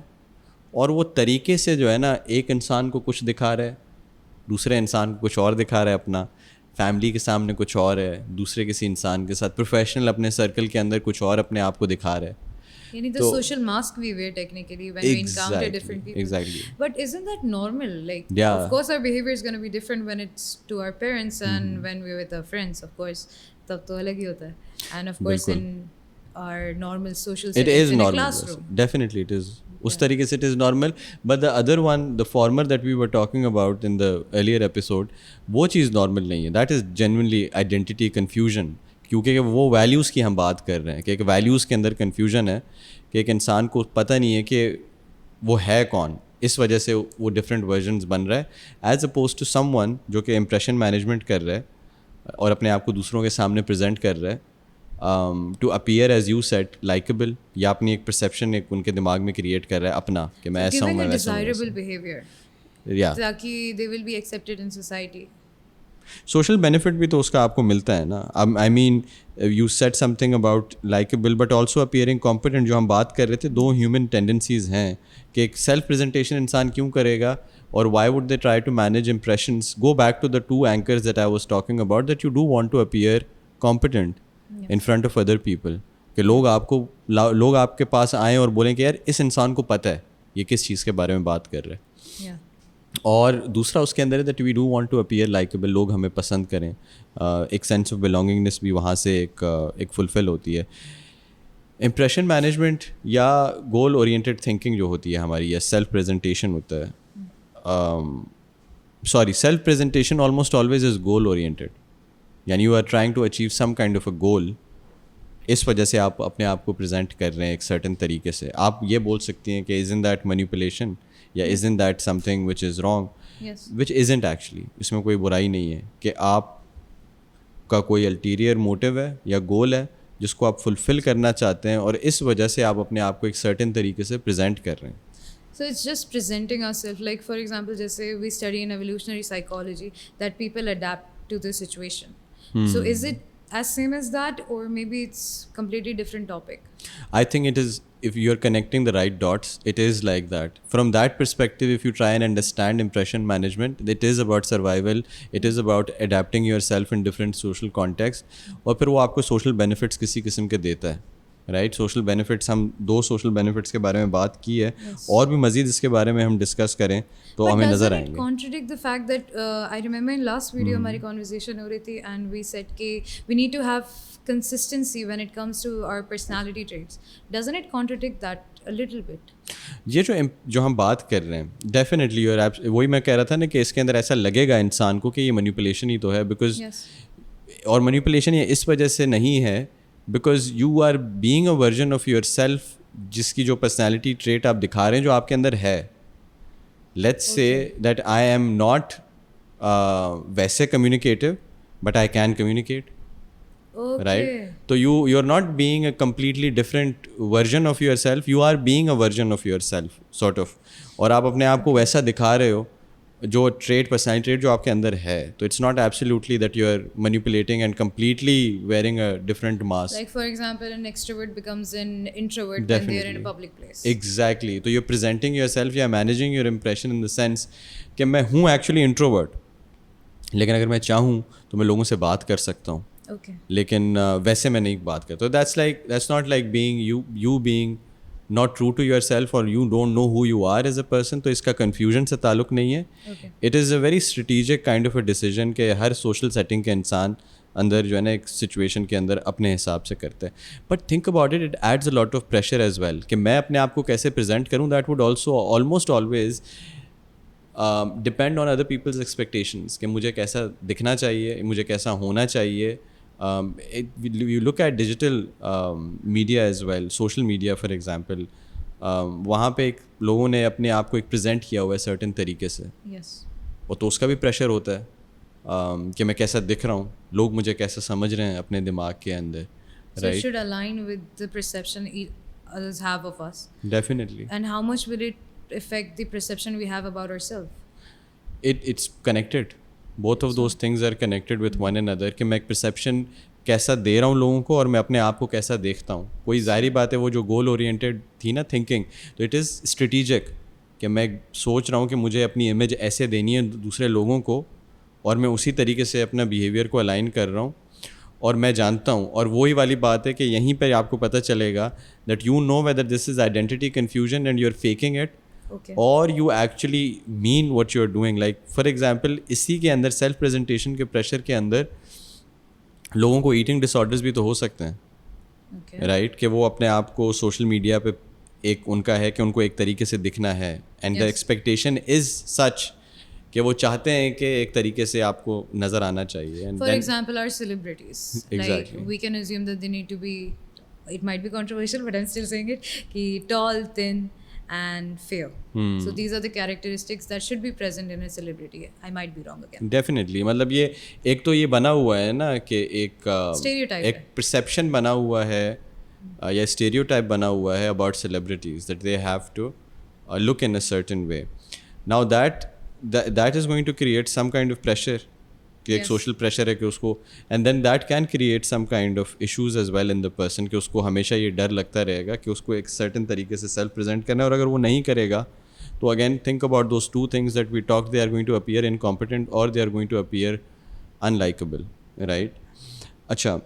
اور وہ طریقے سے جو ہے نا ایک انسان کو کچھ دکھا رہا ہے, دوسرے انسان کو کچھ اور دکھا رہا ہے, اپنا فیملی کے سامنے کچھ اور ہے, دوسرے کسی انسان کے ساتھ پروفیشنل اپنے سرکل کے اندر کچھ اور اپنے آپ کو دکھا رہا ہے. یعنی the social mask we wear technically when we encounter different people. Exactly. But isn't that normal? Like, yeah. Of course our behavior is going to be different when it's to our parents and when we're with our friends, of course. تب تو الگ ہی ہوتا ہے. And of course in our normal social settings in a classroom. Definitely it is. اس طریقے سے it is normal. But the other one, the former that we were talking about in the earlier episode, وہ چیز normal نہیں ہے. That is genuinely identity confusion, کیونکہ وہ values کی ہم بات کر رہے ہیں کہ ایک ویلیوز کے اندر کنفیوژن ہے کہ ایک انسان کو پتہ نہیں ہے کہ وہ ہے کون, اس وجہ سے وہ ڈفرینٹ ورژنز بن رہا ہے, as opposed to someone جو کہ امپریشن مینجمنٹ کر رہا ہے اور اپنے آپ کو دوسروں کے سامنے پریزنٹ کر رہا ہے to appear as you set likeable, یا اپنی ایک پرسیپشن ایک ان کے دماغ میں کریٹ کر رہا ہے اپنا کہ میں ایسا ہوں, میں ویسا ہوں, تاکہ they will be accepted in society. Social benefit بھی تو اس کا آپ کو ملتا ہے نا. I mean you said something about likable but also appearing competent. جو ہم بات کر رہے تھے, دو ہیومن ٹینڈنسیز ہیں کہ ایک سیلف پریزنٹیشن انسان کیوں کرے گا, اور why would they try to manage impressions. Go back to the two anchors that I was talking about, that you do want to appear competent in front of other people, کہ لوگ آپ کے پاس آئیں اور بولیں کہ یار اس انسان کو پتہ ہے یہ کس چیز کے بارے میں بات کر رہے ہیں. اور دوسرا اس کے اندر ہے that we do want to appear likeable, لوگ ہمیں پسند کریں, ایک سینس آف بلانگنگنیس بھی وہاں سے ایک فلفل ہوتی ہے. امپریشن مینجمنٹ یا گول اورینٹیڈ تھنکنگ جو ہوتی ہے ہماری, یا سیلف پریزنٹیشن ہوتا ہے, self presentation almost always is goal oriented, یعنی you are trying to achieve some kind of a goal, اس وجہ سے آپ اپنے آپ کو پریزنٹ کر رہے ہیں ایک سرٹن طریقے سے. آپ یہ بول سکتی ہیں کہ isn't that manipulation, یا isn't that something which is wrong, which isn't actually. اس میں کوئی برائی نہیں ہے کہ آپ کا کوئی الٹیریئر موٹیو ہے یا گول ہے جس کو آپ فلفل کرنا چاہتے ہیں, اور اس وجہ سے آپ اپنے آپ کو ایک سرٹن طریقے سے پریزنٹ کر رہے ہیں. So it's just presenting ourselves. Like for example, جیسے we study in evolutionary psychology that people adapt to the situation. So is it as same as that, or maybe it's completely different topic? I think it is, if you're connecting the right dots, it is like that. From that perspective, if you try and understand impression management, it is about survival, it is about adapting yourself in different social contexts, اور پھر وہ آپ کو social benefits کسی قسم کے دیتا ہے, رائٹ. سوشل بینیفٹس, ہم 2 سوشل بینیفٹس کے بارے میں بات کی ہے, اور بھی مزید اس کے بارے میں ہم ڈسکس کریں تو ہمیں نظر آئیں گے. contradict the fact that I remember in last video ہماری conversation ہو رہی تھی and we said کہ we need to have consistency when it comes to our personality traits. Doesn't it contradict that a little bit? یہ جو ہم بات کر رہے ہیں, ڈیفینیٹلی وہی میں کہہ رہا تھا نا کہ اس کے اندر ایسا لگے گا انسان کو کہ یہ مینیپولیشن ہی تو ہے, بیکاز اور مینیپولیشن یہ اس وجہ سے نہیں ہے because you are being a version of yourself, جس کی جو پرسنالٹی ٹریٹ آپ دکھا رہے ہیں جو آپ کے اندر ہے. Let's say that I am not ویسے communicative but I can communicate, right. تو you are not being a completely different version of yourself, you are being a version of yourself sort of, اور آپ اپنے آپ کو ویسا دکھا رہے ہو جو ٹریٹ, پرسنالٹی ٹریٹ جو آپ کے اندر ہے. تو it's not absolutely that you are manipulating and completely wearing a different mask. Like for example, an extrovert becomes an introvert when they are in a public place. Exactly. تو you're presenting yourself, you're managing your impression in the sense کہ میں ہوں actually introvert, لیکن اگر میں چاہوں تو میں لوگوں سے بات کر سکتا ہوں, لیکن ویسے میں نہیں بات کرتا. that's not like being you being not true to yourself or you don't know who you are as a person. تو اس کا کنفیوژن سے تعلق نہیں ہے. It is a very strategic kind of a decision کہ ہر سوشل سیٹنگ کے انسان اندر جو ہے نا ایک سچویشن کے اندر اپنے حساب سے کرتے ہیں. But think about it adds a lot of pressure as well کہ میں اپنے آپ کو کیسے پریزنٹ کروں. That would also almost always depend on other people's expectations کہ مجھے کیسا دکھنا چاہیے, مجھے کیسا ہونا چاہیے. You look at digital media as well, social media for example, وہاں پہ ایک لوگوں نے اپنے آپ کو ایک پریزنٹ کیا ہوا ہے سرٹن طریقے سے, اور تو اس کا بھی پریشر ہوتا ہے کہ میں کیسا دکھ رہا ہوں, لوگ مجھے کیسا سمجھ رہے ہیں اپنے دماغ کے اندر, right? So it should align with the perception others have of us. Definitely. And how much will it affect the perception we have about ourselves? It's connected. Both of those things are connected with one another کہ میں ایک perception کیسا دے رہا ہوں لوگوں کو, اور میں اپنے آپ کو کیسا دیکھتا ہوں. کوئی ظاہری بات ہے وہ جو گول اورینٹیڈ تھی نا تھنکنگ, تو اٹ از اسٹریٹیجک کہ میں سوچ رہا ہوں کہ مجھے اپنی امیج ایسے دینی ہے دوسرے لوگوں کو, اور میں اسی طریقے سے اپنا بیہیویئر کو الائن کر رہا ہوں, اور میں جانتا ہوں. اور وہی والی بات ہے کہ یہیں پہ آپ کو پتہ چلے گا that you know whether this is identity confusion and you are faking it, اور you actually mean what you are doing. Like for example اسی کے اندر سیلف پریزنٹیشن کے پریشر کے اندر لوگوں کو ایٹنگ ڈس آرڈرز بھی تو ہو سکتے ہیں, رائٹ. کہ وہ اپنے آپ کو سوشل میڈیا پہ ایک ان کا ہے کہ ان کو ایک طریقے سے دکھنا ہے, اینڈ دا ایکسپیکٹیشن از سچ کہ وہ چاہتے ہیں کہ ایک طریقے سے آپ کو نظر آنا چاہیے. For example, our celebrities. Exactly. Like we can assume that they need to be, it might be controversial, but I'm still saying it, ki tall, thin, and fair. So these are the characteristics that should be present in a celebrity. I might be wrong again. Definitely. مطلب یہ ایک تو یہ بنا ہوا ہے نا کہ ایک Stereotype. پرسیپشن بنا ہوا ہے یا اسٹیریو ٹائپ بنا ہوا ہے about celebrities that they have to look in a certain way. Now that is going to create some kind of pressure, کہ ایک سوشل پریشر ہے کہ اس کو, and then that can create some kind of issues as well in the person, کہ اس کو ہمیشہ یہ ڈر لگتا رہے گا کہ اس کو ایک سرٹن طریقے سے سیلف پریزنٹ کرنا ہے, اور اگر وہ نہیں کرے گا تو again think about those two things that we talk, they are going to appear incompetent اور they are going to appear unlikable, right. اچھا,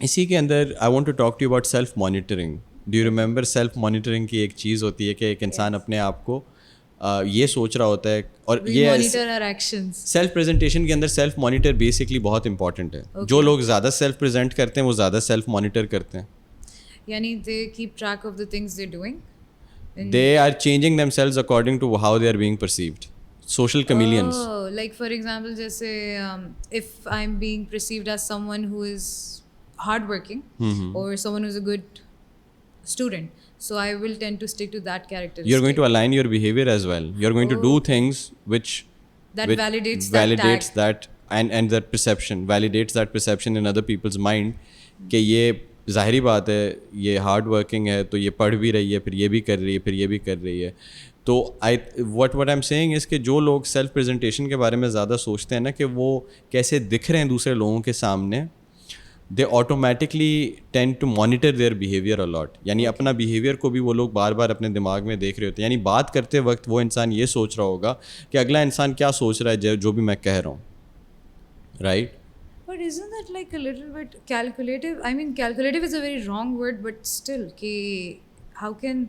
اسی کے اندر I want to talk to you about self monitoring. Do you remember self monitoring کی ایک چیز ہوتی ہے کہ ایک انسان اپنے آپ کو یہ سوچ رہا ہوتا ہے, اور یہ سیلف پریزنٹیشن کے اندر سیلف مانیٹر بیسکلی بہت امپورٹنٹ ہے. جو لوگ زیادہ سیلف پریزنٹ کرتے ہیں وہ زیادہ سیلف مانیٹر کرتے ہیں, یعنی they keep track of the things they're doing. they are changing themselves according to how they are being perceived. Social chameleons. Oh, like for example, jaise if I'm being perceived as someone who is hardworking or someone who's a good student, so I will tend to stick to that characteristic. You're going to align your behavior as well. You're going to do things which validates that and that perception, validates that perception in other people's mind کہ یہ ظاہری بات ہے, یہ hard working ہے تو یہ پڑھ بھی رہی ہے, پھر یہ بھی کر رہی ہے, پھر یہ بھی کر رہی ہے. تو what I'm saying is کہ جو لوگ سیلف پریزنٹیشن کے بارے میں زیادہ سوچتے ہیں نا کہ وہ کیسے دکھ رہے ہیں دوسرے لوگوں کے سامنے, they automatically tend to monitor their behavior a lot. یعنی اپنا بیہیویئر کو بھی وہ لوگ بار بار اپنے دماغ میں دیکھ رہے ہوتے ہیں. یعنی بات کرتے وقت وہ انسان یہ سوچ رہا ہوگا کہ اگلا انسان کیا سوچ رہا ہے جو بھی میں کہہ رہا ہوں, right. But isn't that like a little bit calculative? I mean, calculative is a very wrong word, but still, ki how can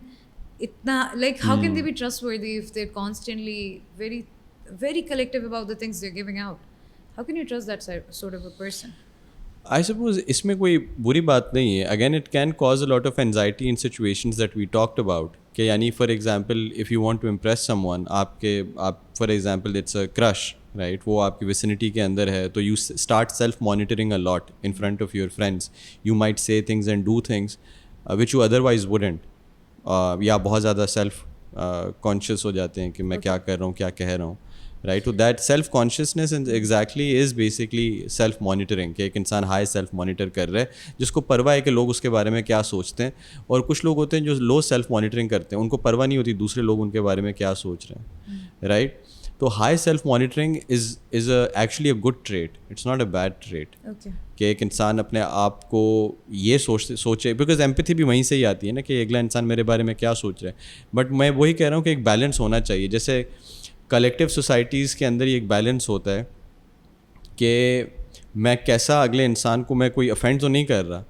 they be trustworthy if they're constantly very, very collective about the things they're giving out? How can you trust that sort of a person? I suppose اس میں کوئی بری بات نہیں ہے. Again, it can cause a lot of anxiety in situations that we talked about. کہ یعنی for example if you want to impress someone, آپ for example it's a crush, right, وہ آپ کی vicinity کے اندر ہے, تو you start self monitoring a lot in front of your friends. You might say things and do things which you otherwise wouldn't. یا بہت زیادہ سیلف کانشیس ہو جاتے ہیں کہ میں کیا کر رہا ہوں, کیا کہہ رہا ہوں, رائٹ. تو that self consciousness exactly is basically self monitoring, کہ ایک انسان ہائی سیلف مانیٹر کر رہا ہے جس کو پرواہ ہے کہ لوگ اس کے بارے میں کیا سوچتے ہیں. اور کچھ لوگ ہوتے ہیں جو لو سیلف مانیٹرنگ کرتے ہیں, ان کو پرواہ نہیں ہوتی دوسرے لوگ ان کے بارے میں کیا سوچ رہے ہیں, رائٹ. تو high self monitoring is actually a good trait, it's not a bad trait. کہ ایک انسان اپنے آپ کو یہ سوچے, بیکاز ایمپتھی بھی وہیں سے ہی آتی ہے نا کہ اگلا انسان میرے بارے میں کیا سوچ رہا ہے. بٹ میں وہی کہہ رہا ہوں کہ ایک بیلنس ہونا چاہیے. جیسے کلیکٹیو سوسائٹیز کے اندر یہ ایک بیلنس ہوتا ہے کہ میں کیسا اگلے انسان کو, میں کوئی افینڈ تو نہیں کر رہا,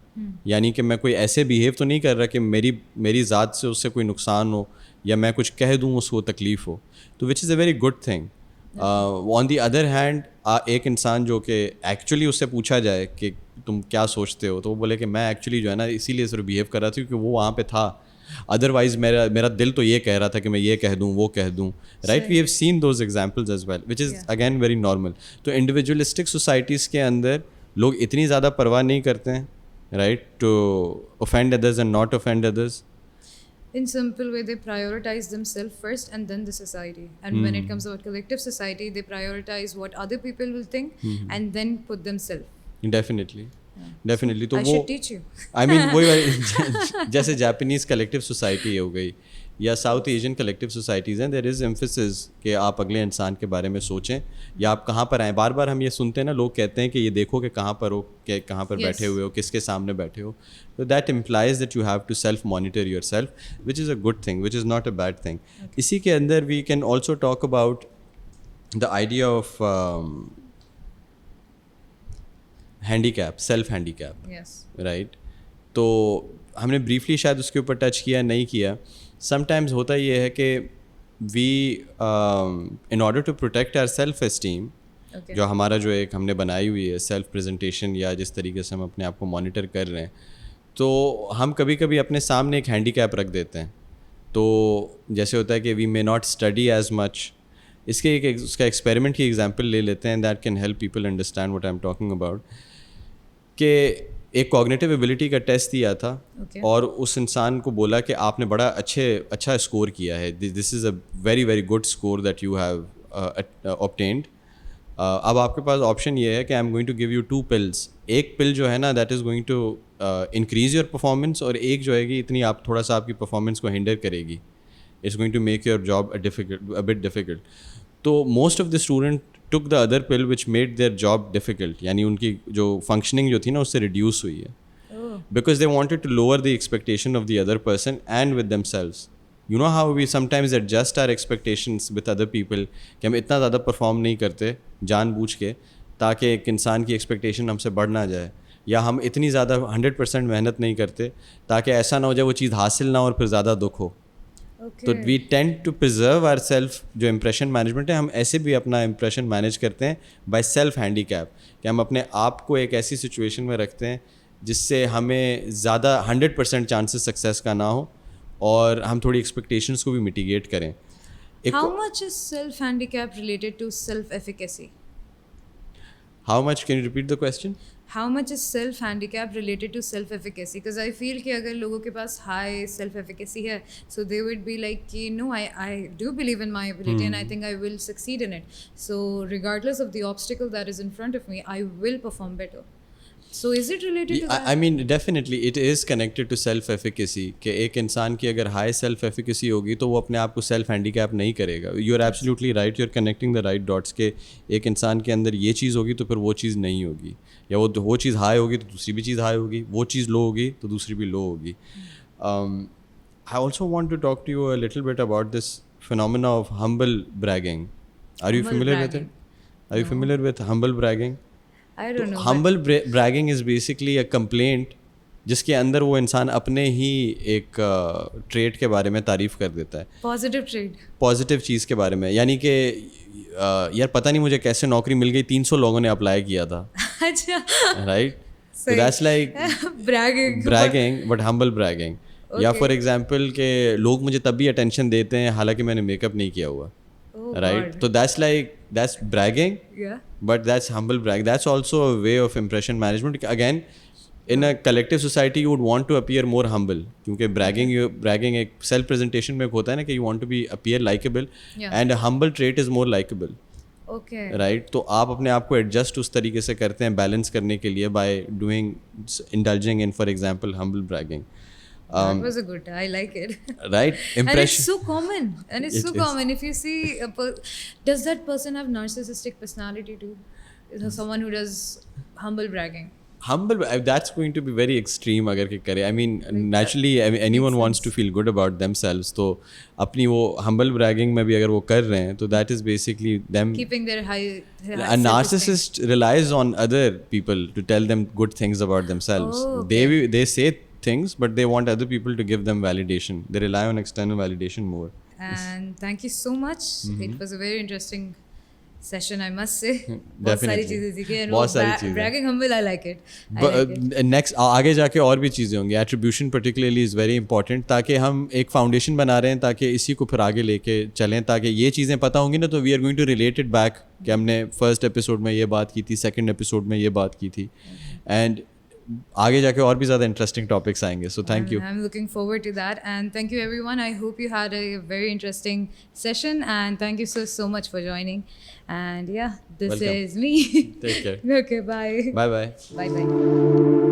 یعنی کہ میں کوئی ایسے بیہیو تو نہیں کر رہا کہ میری ذات سے اس سے کوئی نقصان ہو یا میں کچھ کہہ دوں اس کو تکلیف ہو, تو which is a very good thing. On the other hand ایک انسان جو کہ ایکچولی اس سے پوچھا جائے کہ تم کیا سوچتے ہو, تو وہ بولے کہ میں ایکچولی جو ہے نا اسی لیے صرف بیہیو کر رہا تھا کیونکہ وہ وہاں پہ تھا, ادروائز میرا دل تو یہ کہہ رہا تھا کہ میں یہ کہہ دوں وہ کہہ دوں, right. We have seen those examples as well which is again very normal. تو انڈیویجولسٹک سوسائٹیز کے اندر لوگ اتنی زیادہ پرواہ نہیں کرتے ہیں, right, to offend others and not offend others. In simple way, they prioritize themselves first and then the society. And when it comes about collective society, they prioritize what other people will think and then put themselves. Definitely. Definitely. تو I should teach you. I mean وہی جیسے Japanese collective society ہو گئی یا south Asian collective societies ہیں, دیر از emphasis کہ آپ اگلے انسان کے بارے میں سوچیں یا آپ کہاں پر آئیں. بار بار ہم یہ سنتے ہیں نا, لوگ کہتے ہیں کہ یہ دیکھو کہ کہاں پر ہو, کہ کہاں پر بیٹھے ہوئے ہو, کس کے سامنے بیٹھے ہو. تو that implies that you have to self monitor yourself, which is a good thing, which is not a bad thing. اسی کے اندر we can also talk about the idea of handicap, self handicap, right. تو ہم نے briefly شاید اس کے اوپر touch کیا نہیں کیا. سم ٹائمز ہوتا یہ ہے کہ we in order to protect our self esteem, جو ہمارا جو ایک ہم نے بنائی ہوئی ہے سیلف پریزنٹیشن یا جس طریقے سے ہم اپنے آپ کو مانیٹر کر رہے ہیں, تو ہم کبھی کبھی اپنے سامنے ایک ہینڈی کیپ رکھ دیتے ہیں تو جیسے ہوتا ہے کہ we may not study as much. اس کے اس کا ایکسپیریمنٹ کی ایگزامپل لے لیتے ہیں, that can help people understand what I am talking about. کہ ایک کوگنیٹیو ایبلٹی کا ٹیسٹ دیا تھا اور اس انسان کو بولا کہ آپ نے بڑا اچھا اسکور کیا ہے, this is a very very good score that you have obtained. اب آپ کے پاس آپشن یہ ہے کہ I am going to give you 2 pills. ایک پل جو ہے نا that is going to increase your performance, اور ایک جو ہے گی اتنی آپ تھوڑا سا آپ کی پرفارمنس کو ہینڈر کرے گی. It's going to make your job a bit difficult. تو most of the student took the other pull which made their job difficult, یعنی ان کی جو فنکشننگ جو تھی نا اس سے ریڈیوس ہوئی ہے, because they wanted to lower the expectation of the other person and with themselves. You know how we sometimes adjust our expectations with other people, کہ ہم اتنا زیادہ پرفارم نہیں کرتے جان بوجھ کے تاکہ ایک انسان کی ایکسپیکٹیشن ہم سے بڑھ نہ جائے, یا ہم اتنی زیادہ 100% محنت نہیں کرتے تاکہ ایسا نہ ہو جائے وہ چیز حاصل نہ ہو اور پھر زیادہ دکھ ہو. تو we tend to preserve our self. جو امپریشن مینجمنٹ ہے, ہم ایسے بھی اپنا امپریشن مینیج کرتے ہیں بائی سیلف ہینڈی کیپ, کہ ہم اپنے آپ کو ایک ایسی سچویشن میں رکھتے ہیں جس سے ہمیں زیادہ 100% چانسز سکسیس کا نہ ہو, اور ہم تھوڑی ایکسپیکٹیشنس کو بھی میٹیگیٹ کریں. How much is self-handicap related to self-efficacy? How much? Can you repeat the question? How much is self-handicap related to self-efficacy? Because I feel کہ اگر لوگوں کے پاس high self-efficacy ہے, so they would be like کہ no, I do believe in my ability and I think I will succeed in it. So regardless of the obstacle that is in front of me, I will perform better. So is it related to that? I mean definitely it is connected to self efficacy. کہ ایک انسان کی اگر high self efficacy ہوگی تو وہ اپنے آپ کو self handicap نہیں کرے گا. You are absolutely right, you are connecting the right dots. کہ ایک انسان کے اندر یہ چیز ہوگی تو پھر وہ چیز نہیں ہوگی, یا وہ چیز ہائی ہوگی تو دوسری بھی چیز ہائی ہوگی, وہ چیز لو ہوگی تو دوسری بھی لو ہوگی. I also want to talk to you a little bit about this phenomena of humble bragging. Are you familiar with it? Are you familiar with humble bragging? I don't know. Humble bragging is basically a complaint جس کے اندر وہ انسان اپنے ہی ایک treat کے بارے میں تعریف کر دیتا ہے, پازیٹیو چیز کے بارے میں. یعنی کہ یار پتہ نہیں مجھے کیسے نوکری مل گئی, 300 لوگوں نے اپلائی کیا تھا, right. So that's like bragging but humble bragging. یا فار ایگزامپل کہ لوگ مجھے تب بھی اٹینشن دیتے ہیں حالانکہ میں نے میک اپ نہیں کیا ہوا, رائٹ. تو that's bragging, but that's humble brag. That's also a way of impression management. Again, in a collective society you would want to appear more humble, کیونکہ bragging ایک self presentation میں ہوتا ہے نا کہ you want to be appear likable, and a humble trait is more likable. Okay. Right. تو آپ اپنے آپ کو ایڈجسٹ اس طریقے سے کرتے ہیں بیلنس کرنے کے لیے by indulging in for example humble bragging. That was a good. I like it. Right. Impression. And it's so common. And it's so common. If you see, does that person have narcissistic personality too? Is there someone who does humble bragging? That's going to be very extreme اگر کہ کرے. I mean naturally anyone wants to feel good about themselves. تو اپنی وہ humble bragging میں بھی اگر وہ کر رہے ہیں تو that is basically them keeping their high. A narcissist relies on other people to tell them good things about themselves. They say things but they want other people to give them validation. They rely on external validation more. And thank you so much. It was a very interesting session, I must say. بہت ساری چیزیں سیکھی, bragging humble, I like it. Next آگے جا کے اور بھی چیزیں ہوں گی. Attribution particularly is very important, تاکہ ہم ایک فاؤنڈیشن بنا رہے ہیں تاکہ اسی کو پھر آگے لے کے چلیں, تاکہ یہ چیزیں پتہ ہوں گی نا تو we are going to relate it back کہ ہم نے فرسٹ ایپیسوڈ میں یہ بات کی تھی, سیکنڈ ایپیسوڈ میں یہ بات کی تھی, اینڈ آگے جا کے اور بھی زیادہ انٹرسٹنگ ٹاپکس آئیں گے. So thank you. I'm looking forward to that, and thank you everyone. I hope you had a very interesting session, and thank you so much for joining. And yeah, this is me. Take care. Okay, bye. Bye bye. Bye bye.